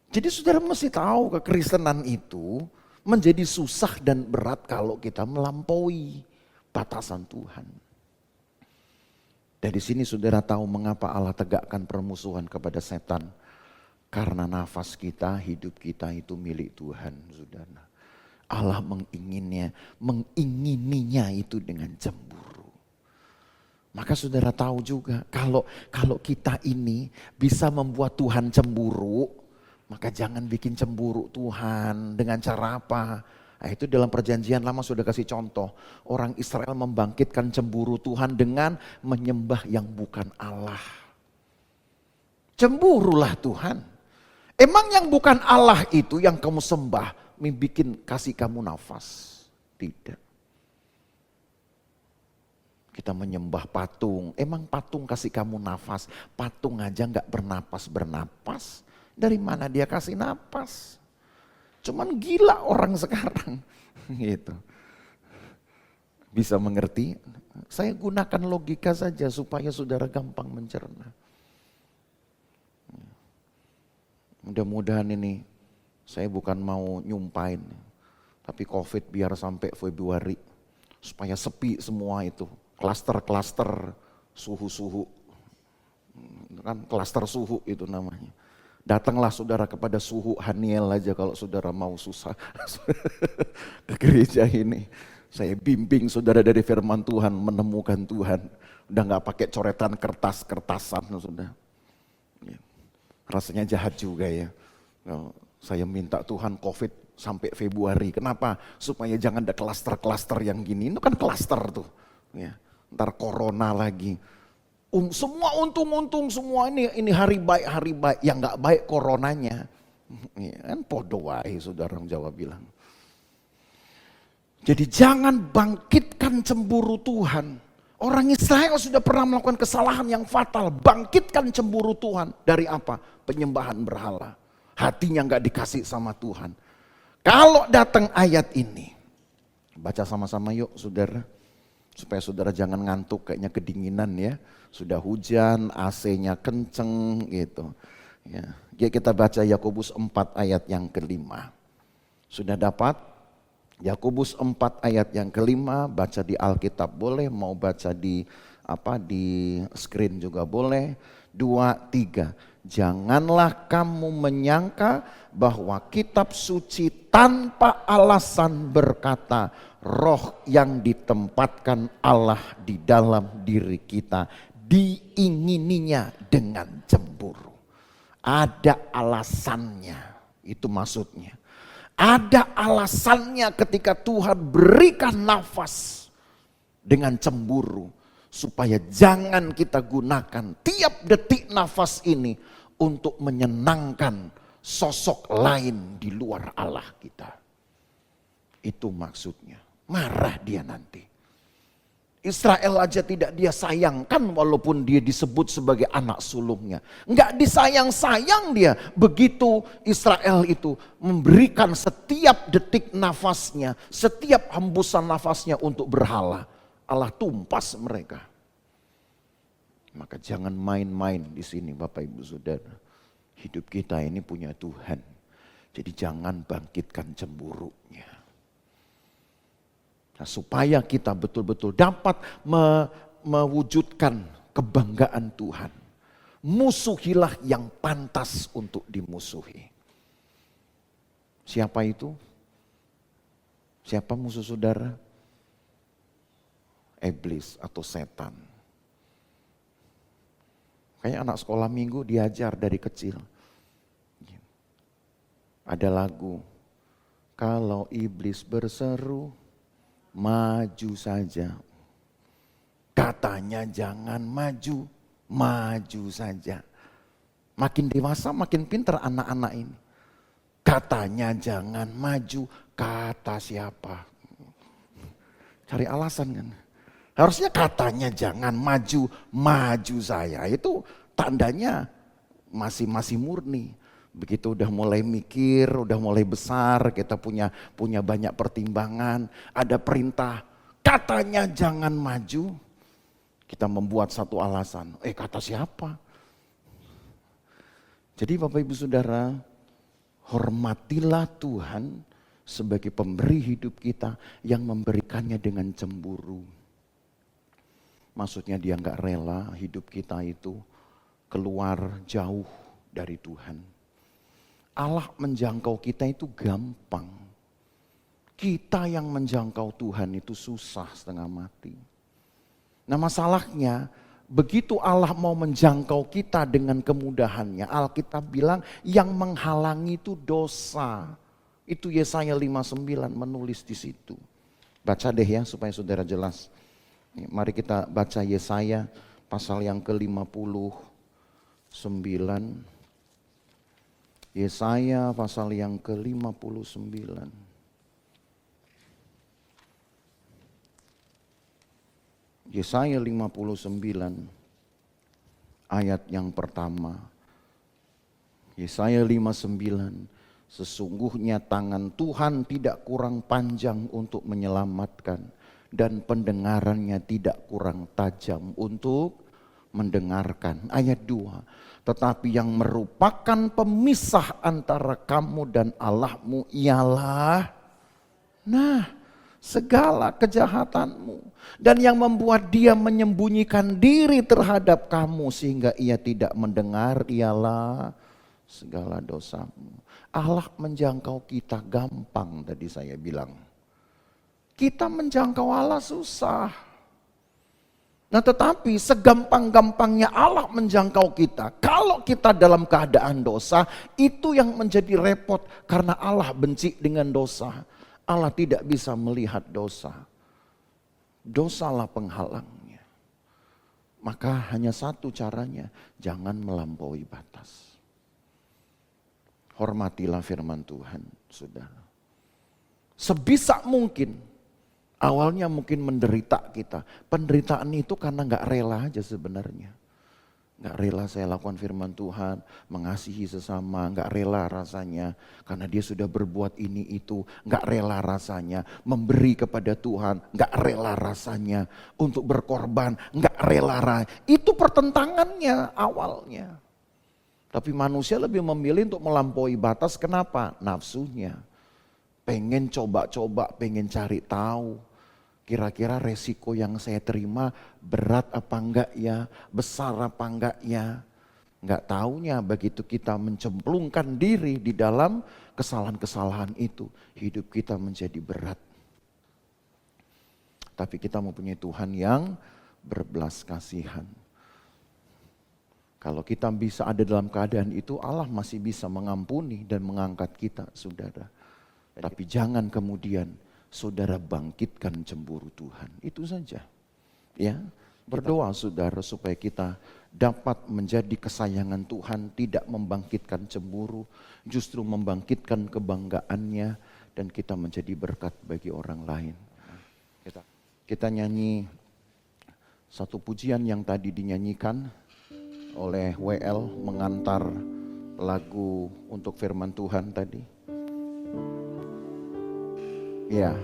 Jadi saudara mesti tahu kekristenan itu menjadi susah dan berat kalau kita melampaui batasan Tuhan. Dari sini saudara tahu mengapa Allah tegakkan permusuhan kepada setan. Karena nafas kita, hidup kita itu milik Tuhan, saudara. Allah mengingininya itu dengan cemburu. Maka saudara tahu juga kalau kita ini bisa membuat Tuhan cemburu, maka jangan bikin cemburu Tuhan dengan cara apa? Nah, itu dalam perjanjian lama sudah kasih contoh. Orang Israel membangkitkan cemburu Tuhan dengan menyembah yang bukan Allah. Cemburulah Tuhan. Emang yang bukan Allah itu yang kamu sembah, bikin kasih kamu nafas? Tidak. Kita menyembah patung, emang patung kasih kamu nafas? Patung aja gak bernapas. Dari mana dia kasih nafas? Cuman gila orang sekarang. Gitu. Bisa mengerti? Saya gunakan logika saja supaya saudara gampang mencerna. Mudah-mudahan ini saya bukan mau nyumpain, tapi COVID biar sampai Februari supaya sepi semua itu, klaster-klaster suhu-suhu, kan klaster suhu itu namanya. Datanglah saudara kepada suhu Haniel aja kalau saudara mau susah ke gereja ini. Saya bimbing saudara dari firman Tuhan menemukan Tuhan, udah nggak pakai coretan kertas-kertasan sudah. Rasanya jahat juga ya. Saya minta Tuhan COVID sampai Februari. Kenapa? Supaya jangan ada klaster-klaster yang gini. Itu kan klaster tuh. Ya. Ntar corona lagi. Semua untung-untung semua ini hari baik. Yang gak baik coronanya. Ya, kan podo wae saudara orang Jawa bilang. Jadi jangan bangkitkan cemburu Tuhan. Orang Israel sudah pernah melakukan kesalahan yang fatal. Bangkitkan cemburu Tuhan. Dari apa? Penyembahan berhala. Hatinya gak dikasih sama Tuhan. Kalau datang ayat ini, baca sama-sama yuk saudara. Supaya saudara jangan ngantuk, kayaknya kedinginan ya. Sudah hujan, AC-nya kenceng gitu. Ya, kita baca Yakobus 4 ayat yang kelima. Sudah dapat? Yakobus 4 ayat yang kelima, baca di Alkitab boleh, mau baca di screen juga boleh. 2, 3. Janganlah kamu menyangka bahwa kitab suci tanpa alasan berkata, roh yang ditempatkan Allah di dalam diri kita diingininya dengan cemburu. Ada alasannya, itu maksudnya. Ada alasannya ketika Tuhan berikan nafas dengan cemburu. Supaya jangan kita gunakan tiap detik nafas ini untuk menyenangkan sosok lain di luar Allah kita. Itu maksudnya. Marah dia nanti. Israel aja tidak dia sayangkan walaupun dia disebut sebagai anak sulungnya. Enggak disayang-sayang dia. Begitu Israel itu memberikan setiap detik nafasnya, setiap hembusan nafasnya untuk berhala. Allah tumpas mereka. Maka jangan main-main di sini Bapak Ibu Saudara. Hidup kita ini punya Tuhan. Jadi jangan bangkitkan cemburunya. Nah, supaya kita betul-betul dapat mewujudkan kebanggaan Tuhan. Musuhilah yang pantas untuk dimusuhi. Siapa itu? Siapa musuh saudara? Iblis atau setan. Kayak anak sekolah minggu diajar dari kecil. Ada lagu, kalau iblis berseru, maju saja. Katanya jangan maju, maju saja. Makin dewasa makin pintar anak-anak ini. Katanya jangan maju, kata siapa? Cari alasan kan. Harusnya katanya jangan maju, maju saya. Itu tandanya masih murni. Begitu udah mulai mikir, udah mulai besar, kita punya banyak pertimbangan, ada perintah, katanya jangan maju. Kita membuat satu alasan, kata siapa? Jadi Bapak Ibu Saudara, hormatilah Tuhan sebagai pemberi hidup kita yang memberikannya dengan cemburu. Maksudnya dia gak rela hidup kita itu keluar jauh dari Tuhan. Allah menjangkau kita itu gampang. Kita yang menjangkau Tuhan itu susah setengah mati. Nah masalahnya, begitu Allah mau menjangkau kita dengan kemudahannya, Alkitab bilang yang menghalangi itu dosa. Itu Yesaya 59 menulis di situ. Baca deh ya supaya saudara jelas. Mari kita baca Yesaya pasal yang ke-59. Yesaya pasal yang ke-59. Yesaya 59 ayat yang pertama. Yesaya 59, sesungguhnya tangan Tuhan tidak kurang panjang untuk menyelamatkan dan pendengarannya tidak kurang tajam untuk mendengarkan. Ayat 2, tetapi yang merupakan pemisah antara kamu dan Allahmu ialah segala kejahatanmu. Dan yang membuat dia menyembunyikan diri terhadap kamu sehingga ia tidak mendengar ialah segala dosamu. Allah menjangkau kita gampang tadi saya bilang. Kita menjangkau Allah susah. Nah tetapi segampang-gampangnya Allah menjangkau kita. Kalau kita dalam keadaan dosa, itu yang menjadi repot. Karena Allah benci dengan dosa. Allah tidak bisa melihat dosa. Dosalah penghalangnya. Maka hanya satu caranya, jangan melampaui batas. Hormatilah firman Tuhan, saudara. Sebisa mungkin, Awalnya mungkin menderita kita. Penderitaan itu karena gak rela aja sebenarnya. Gak rela saya lakukan firman Tuhan, mengasihi sesama, gak rela rasanya. Karena dia sudah berbuat ini itu, gak rela rasanya. Memberi kepada Tuhan, gak rela rasanya. Untuk berkorban, gak rela. Itu pertentangannya awalnya. Tapi manusia lebih memilih untuk melampaui batas, kenapa? Nafsunya. Pengen coba-coba, pengen cari tahu. Kira-kira resiko yang saya terima berat apa enggak ya, besar apa enggak ya. Enggak taunya begitu kita mencemplungkan diri di dalam kesalahan-kesalahan itu, hidup kita menjadi berat. Tapi kita mempunyai Tuhan yang berbelas kasihan. Kalau kita bisa ada dalam keadaan itu, Allah masih bisa mengampuni dan mengangkat kita, saudara. Tapi jangan kemudian saudara bangkitkan cemburu Tuhan. Itu saja. Ya, berdoa saudara supaya kita dapat menjadi kesayangan Tuhan, tidak membangkitkan cemburu, justru membangkitkan kebanggaannya dan kita menjadi berkat bagi orang lain. Kita nyanyi satu pujian yang tadi dinyanyikan oleh WL mengantar lagu untuk firman Tuhan tadi. Ya,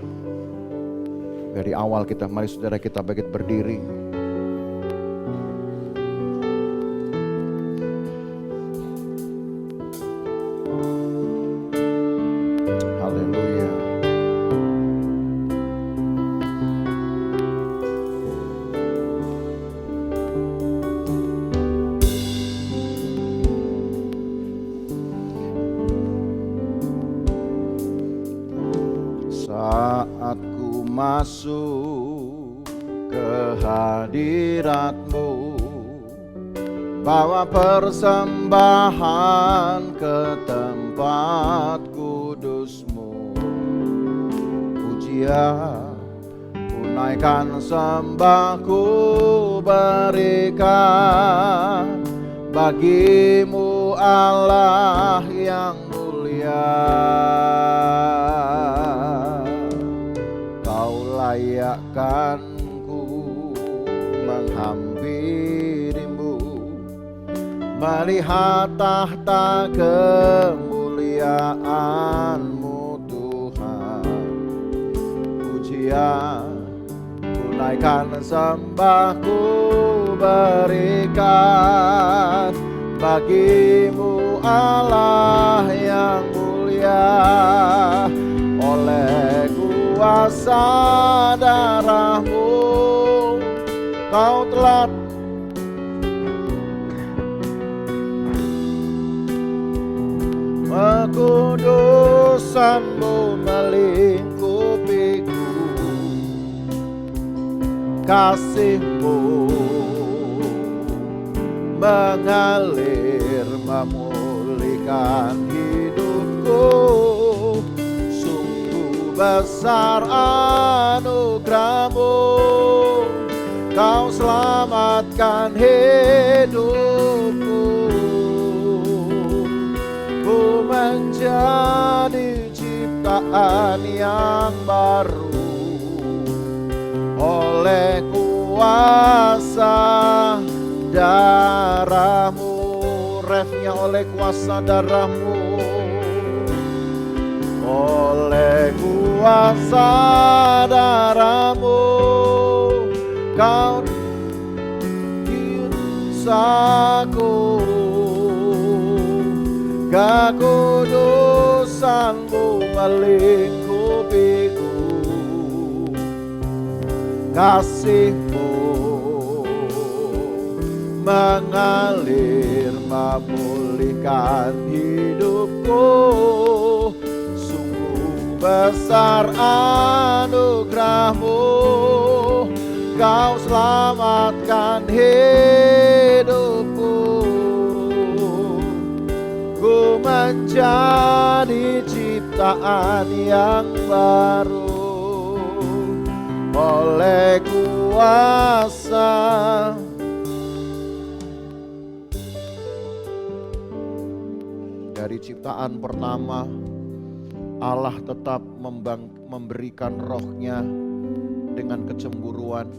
dari awal kita, mari saudara kita bangkit berdiri. Haleluya. Saat ku masuk ke hadirat-Mu, bawa persembahan ke tempat kudus-Mu, pujian ku naikkan, sembah ku berikan bagi-Mu Allah yang mulia. Layakkan ku menghampiri-Mu, melihat tahta kemuliaan-Mu Tuhan. Pujian ku naikkan, sembah ku berikan bagi-Mu Allah yang mulia. Oleh kuasa darah-Mu Kau telah kekudusan-Mu melingkupiku, kasih-Mu mengalir memulihkan hidupku. Besar anugerah-Mu, Kau selamatkan hidupku. Ku menjadi ciptaan yang baru oleh kuasa darah-Mu. Refnya oleh kuasa darah-Mu. Oleh kuasa darah-Mu Kau kisahku, kekudusan-Mu melingkupiku, kasih-Mu mengalir memulihkan hidupku. Besar anugerah-Mu, Kau selamatkan hidupku. Ku menjadi ciptaan yang baru oleh kuasa. Dari ciptaan pertama, Allah tetap memberikan roh-Nya dengan kecemburuan.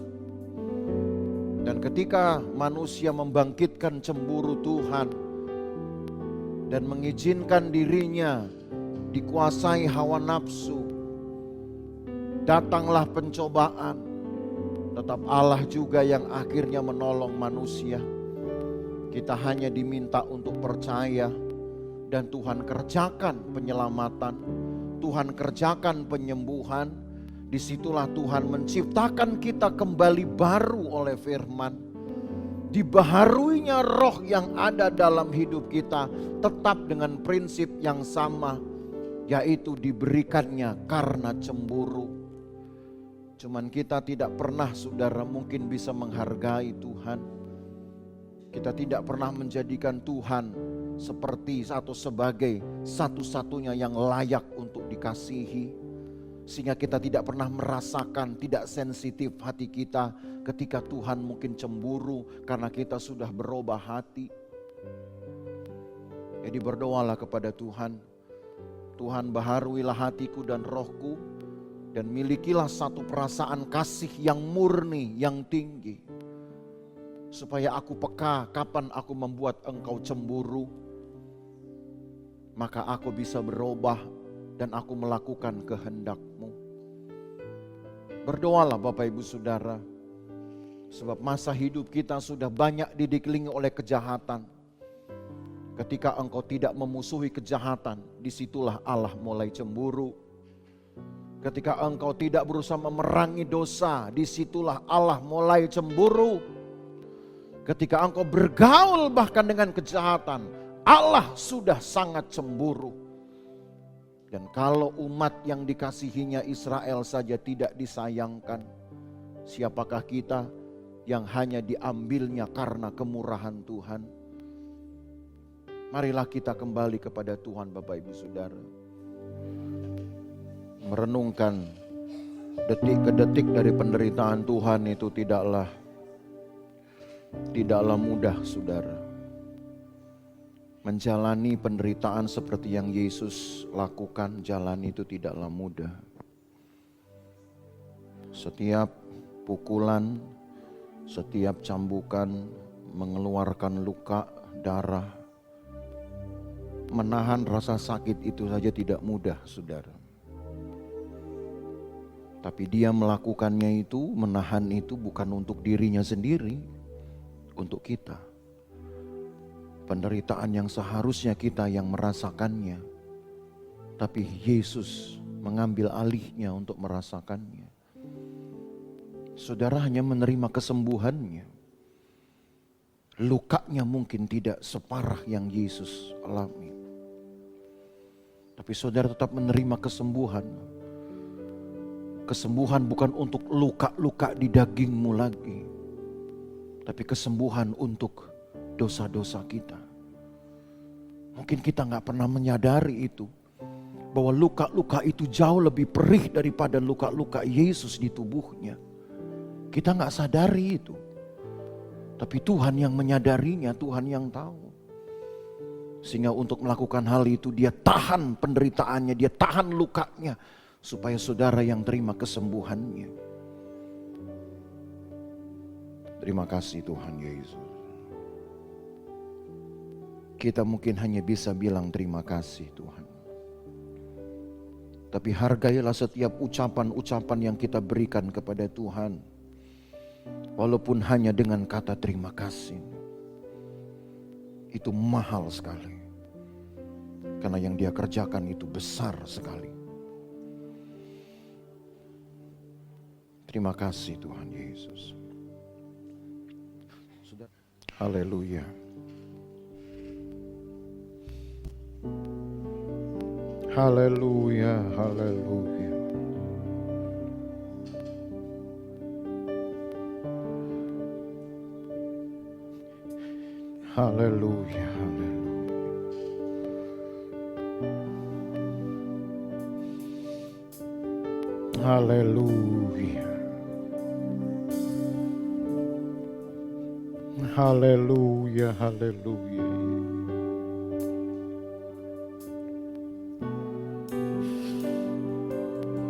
Dan ketika manusia membangkitkan cemburu Tuhan dan mengizinkan dirinya dikuasai hawa nafsu, datanglah pencobaan. Tetap Allah juga yang akhirnya menolong manusia. Kita hanya diminta untuk percaya dan Tuhan kerjakan penyelamatan, Tuhan kerjakan penyembuhan. Disitulah Tuhan menciptakan kita kembali baru oleh firman. Dibaharuinya roh yang ada dalam hidup kita tetap dengan prinsip yang sama, yaitu diberikannya karena cemburu. Cuman kita tidak pernah, saudara, mungkin bisa menghargai Tuhan. Kita tidak pernah menjadikan Tuhan seperti atau sebagai satu-satunya yang layak untuk dikasihi. Sehingga kita tidak pernah merasakan, tidak sensitif hati kita ketika Tuhan mungkin cemburu karena kita sudah berubah hati. Jadi berdoalah kepada Tuhan. Tuhan, baharuilah hatiku dan rohku, dan milikilah satu perasaan kasih yang murni, yang tinggi. Supaya aku peka kapan aku membuat engkau cemburu, maka aku bisa berubah dan aku melakukan kehendak-Mu. Berdoalah Bapak Ibu Saudara, sebab masa hidup kita sudah banyak dikelilingi oleh kejahatan. Ketika engkau tidak memusuhi kejahatan, disitulah Allah mulai cemburu. Ketika engkau tidak berusaha memerangi dosa, disitulah Allah mulai cemburu. Ketika engkau bergaul bahkan dengan kejahatan, Allah sudah sangat cemburu. Dan kalau umat yang dikasihinya Israel saja tidak disayangkan, siapakah kita yang hanya diambilnya karena kemurahan Tuhan? Marilah kita kembali kepada Tuhan Bapak Ibu Saudara. Merenungkan detik ke detik dari penderitaan Tuhan itu tidaklah mudah, saudara. Menjalani penderitaan seperti yang Yesus lakukan, jalan itu tidaklah mudah. Setiap pukulan, setiap cambukan mengeluarkan luka, darah. Menahan rasa sakit itu saja tidak mudah, saudara. Tapi dia melakukannya itu, menahan itu bukan untuk dirinya sendiri, untuk kita. Penderitaan yang seharusnya kita yang merasakannya, tapi Yesus mengambil alihnya untuk merasakannya. Saudara hanya menerima kesembuhannya. Lukanya mungkin tidak separah yang Yesus alami, tapi saudara tetap menerima kesembuhan. Kesembuhan bukan untuk luka-luka di dagingmu lagi, tapi kesembuhan untuk dosa-dosa kita. Mungkin kita gak pernah menyadari itu, bahwa luka-luka itu jauh lebih perih daripada luka-luka Yesus di tubuhnya. Kita gak sadari itu, tapi Tuhan yang menyadarinya, Tuhan yang tahu. Sehingga untuk melakukan hal itu dia tahan penderitaannya, dia tahan lukanya, supaya saudara yang terima kesembuhannya. Terima kasih Tuhan Yesus. Kita mungkin hanya bisa bilang terima kasih Tuhan. Tapi hargailah setiap ucapan-ucapan yang kita berikan kepada Tuhan. Walaupun hanya dengan kata terima kasih. Itu mahal sekali. Karena yang dia kerjakan itu besar sekali. Terima kasih Tuhan Yesus. Haleluya. Haleluya, haleluya. Haleluya, haleluya. Haleluya. Haleluya, haleluya.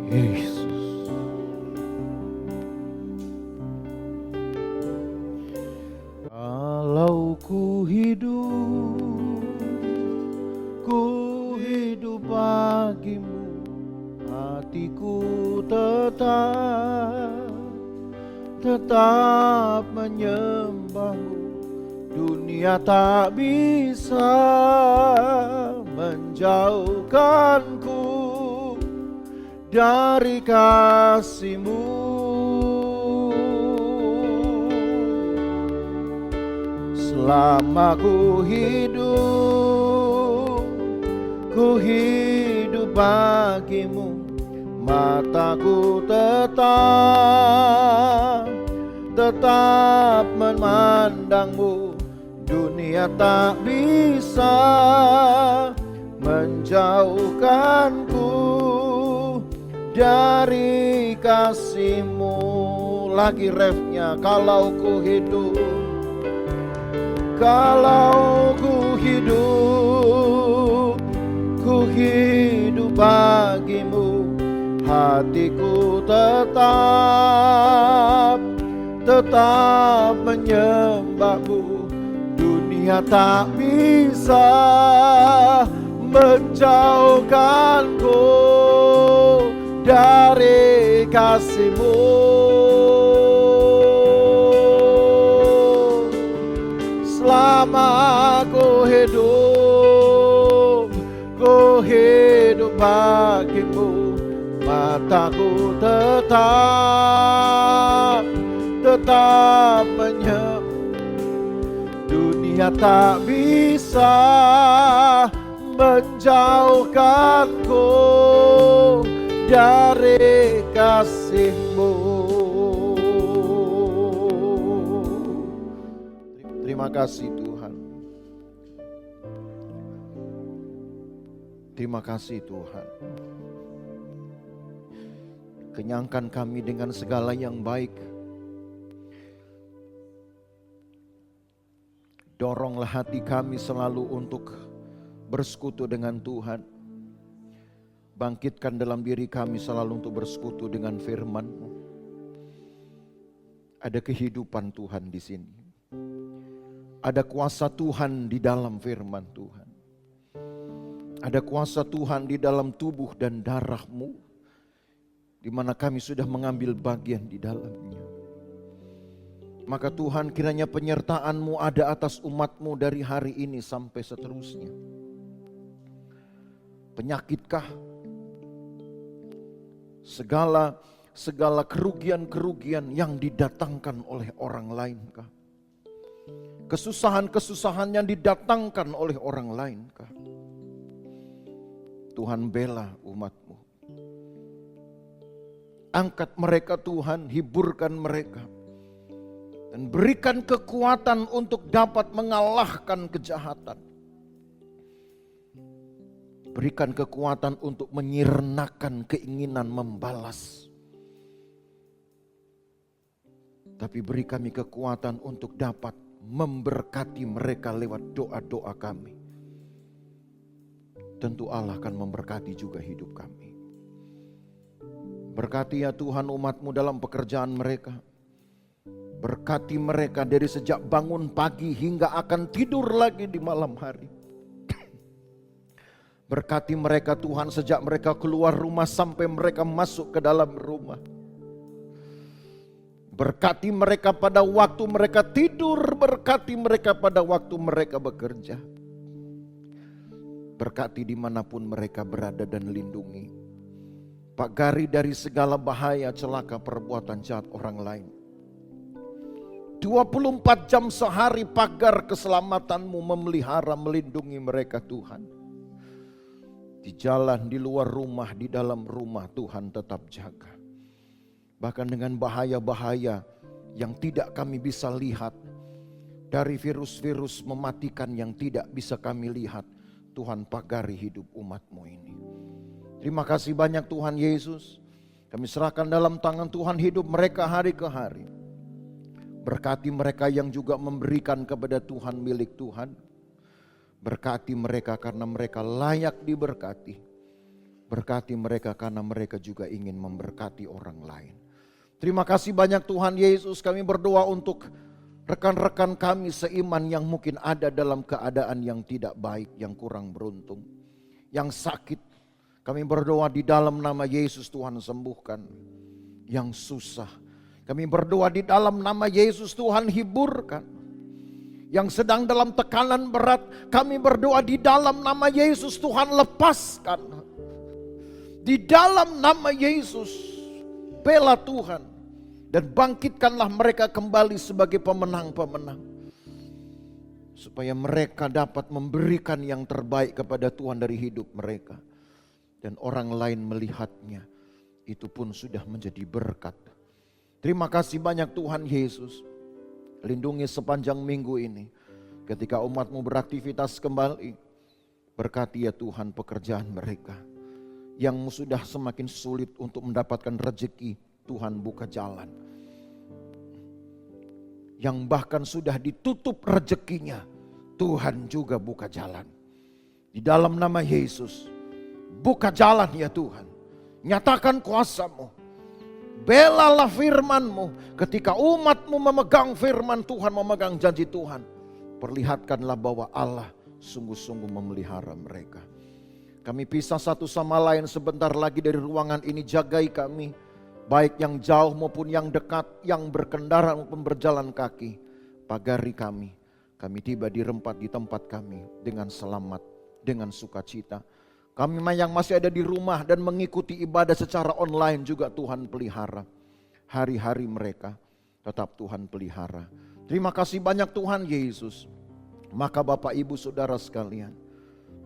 Yesus. tetap menyembahmu. Dunia tak bisa menjauhkanku dari kasih-Mu. Selama ku hidup bagi-Mu. Mataku tetap memandang-Mu. Dunia tak bisa menjauhkanku dari kasih-Mu. Lagi refnya, kalau ku hidup bagi-Mu. Hatiku tetap menyembah-Mu. Dunia tak bisa menjauhkanku dari kasih-Mu. Selama ku hidup bagi-Mu. Mataku tetap menyembah. Dunia tak bisa menjauhkanku dari kasih-Mu. Terima kasih Tuhan. Terima kasih Tuhan. Kenyangkan kami dengan segala yang baik. Doronglah hati kami selalu untuk bersekutu dengan Tuhan. Bangkitkan dalam diri kami selalu untuk bersekutu dengan firman-Mu. Ada kehidupan Tuhan di sini. Ada kuasa Tuhan di dalam firman Tuhan. Ada kuasa Tuhan di dalam tubuh dan darah-Mu, di mana kami sudah mengambil bagian di dalamnya. Maka Tuhan, kiranya penyertaan-Mu ada atas umat-Mu dari hari ini sampai seterusnya. Penyakitkah? Segala kerugian-kerugian yang didatangkan oleh orang lainkah? Kesusahan-kesusahan yang didatangkan oleh orang lainkah? Tuhan, bela umat-Mu. Angkat mereka Tuhan, hiburkan mereka. Dan berikan kekuatan untuk dapat mengalahkan kejahatan. Berikan kekuatan untuk menyirnakan keinginan membalas. Tapi beri kami kekuatan untuk dapat memberkati mereka lewat doa-doa kami. Tentu Allah akan memberkati juga hidup kami. Berkati ya Tuhan umat-Mu dalam pekerjaan mereka. Berkati mereka dari sejak bangun pagi hingga akan tidur lagi di malam hari. Berkati mereka Tuhan sejak mereka keluar rumah sampai mereka masuk ke dalam rumah. Berkati mereka pada waktu mereka tidur, berkati mereka pada waktu mereka bekerja. Berkati dimanapun mereka berada dan lindungi. Pagari dari segala bahaya, celaka, perbuatan jahat orang lain. 24 jam sehari pagar keselamatan-Mu memelihara, melindungi mereka Tuhan. Di jalan, di luar rumah, di dalam rumah Tuhan tetap jaga. Bahkan dengan bahaya-bahaya yang tidak kami bisa lihat. Dari virus-virus mematikan yang tidak bisa kami lihat. Tuhan pagari hidup umat-Mu ini. Terima kasih banyak Tuhan Yesus. Kami serahkan dalam tangan Tuhan hidup mereka hari ke hari. Berkati mereka yang juga memberikan kepada Tuhan milik Tuhan. Berkati mereka karena mereka layak diberkati. Berkati mereka karena mereka juga ingin memberkati orang lain. Terima kasih banyak Tuhan Yesus. Kami berdoa untuk rekan-rekan kami seiman yang mungkin ada dalam keadaan yang tidak baik, yang kurang beruntung, yang sakit. Kami berdoa di dalam nama Yesus Tuhan sembuhkan. Yang susah, Kami berdoa di dalam nama Yesus, Tuhan hiburkan. Yang sedang dalam tekanan berat, kami berdoa di dalam nama Yesus, Tuhan lepaskan. Di dalam nama Yesus, bela Tuhan. Dan bangkitkanlah mereka kembali sebagai pemenang-pemenang. Supaya mereka dapat memberikan yang terbaik kepada Tuhan dari hidup mereka. Dan orang lain melihatnya, itu pun sudah menjadi berkat. Terima kasih banyak Tuhan Yesus. Lindungi sepanjang minggu ini. Ketika umat-Mu beraktivitas kembali. Berkati ya Tuhan pekerjaan mereka. Yang sudah semakin sulit untuk mendapatkan rezeki. Tuhan buka jalan. Yang bahkan sudah ditutup rezekinya. Tuhan juga buka jalan. Di dalam nama Yesus. Buka jalan ya Tuhan. Nyatakan kuasa-Mu. Belalah firman-Mu. Ketika umat-Mu memegang firman Tuhan, memegang janji Tuhan. Perlihatkanlah bahwa Allah sungguh-sungguh memelihara mereka. Kami pisah satu sama lain sebentar lagi dari ruangan ini. Jagai kami. Baik yang jauh maupun yang dekat. Yang berkendara maupun berjalan kaki. Pagari kami. Kami tiba di tempat kami. Dengan selamat. Dengan sukacita. Kami yang masih ada di rumah dan mengikuti ibadah secara online juga Tuhan pelihara. Hari-hari mereka tetap Tuhan pelihara. Terima kasih banyak Tuhan Yesus. Maka Bapak Ibu Saudara sekalian,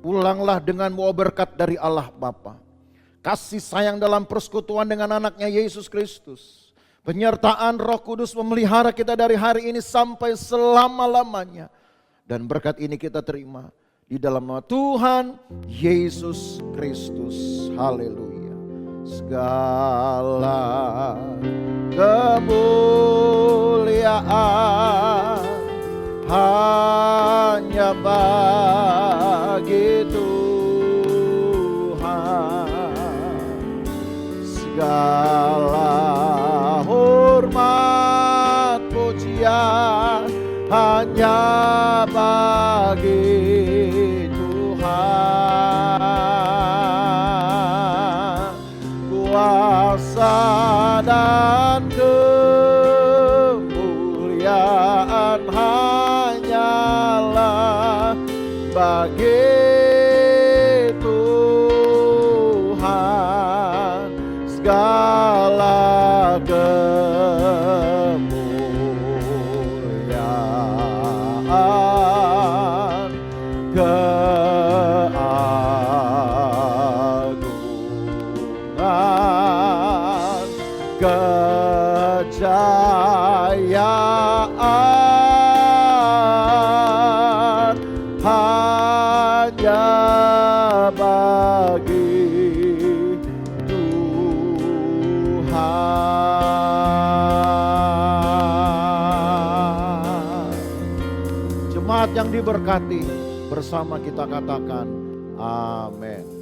pulanglah dengan bawa berkat dari Allah Bapa. Kasih sayang dalam persekutuan dengan anaknya Yesus Kristus. Penyertaan Roh Kudus memelihara kita dari hari ini sampai selama-lamanya. Dan berkat ini kita terima. Di dalam nama Tuhan Yesus Kristus. Haleluya. Segala kemuliaan hanya bagi Tuhan. Segala hormat pujian hanya bagi kuasa dan kemuliaan hanyalah bagi Tuhan. Segala kemuliaan, kejayaan hanya bagi Tuhan. Jemaat yang diberkati, bersama kita katakan amin.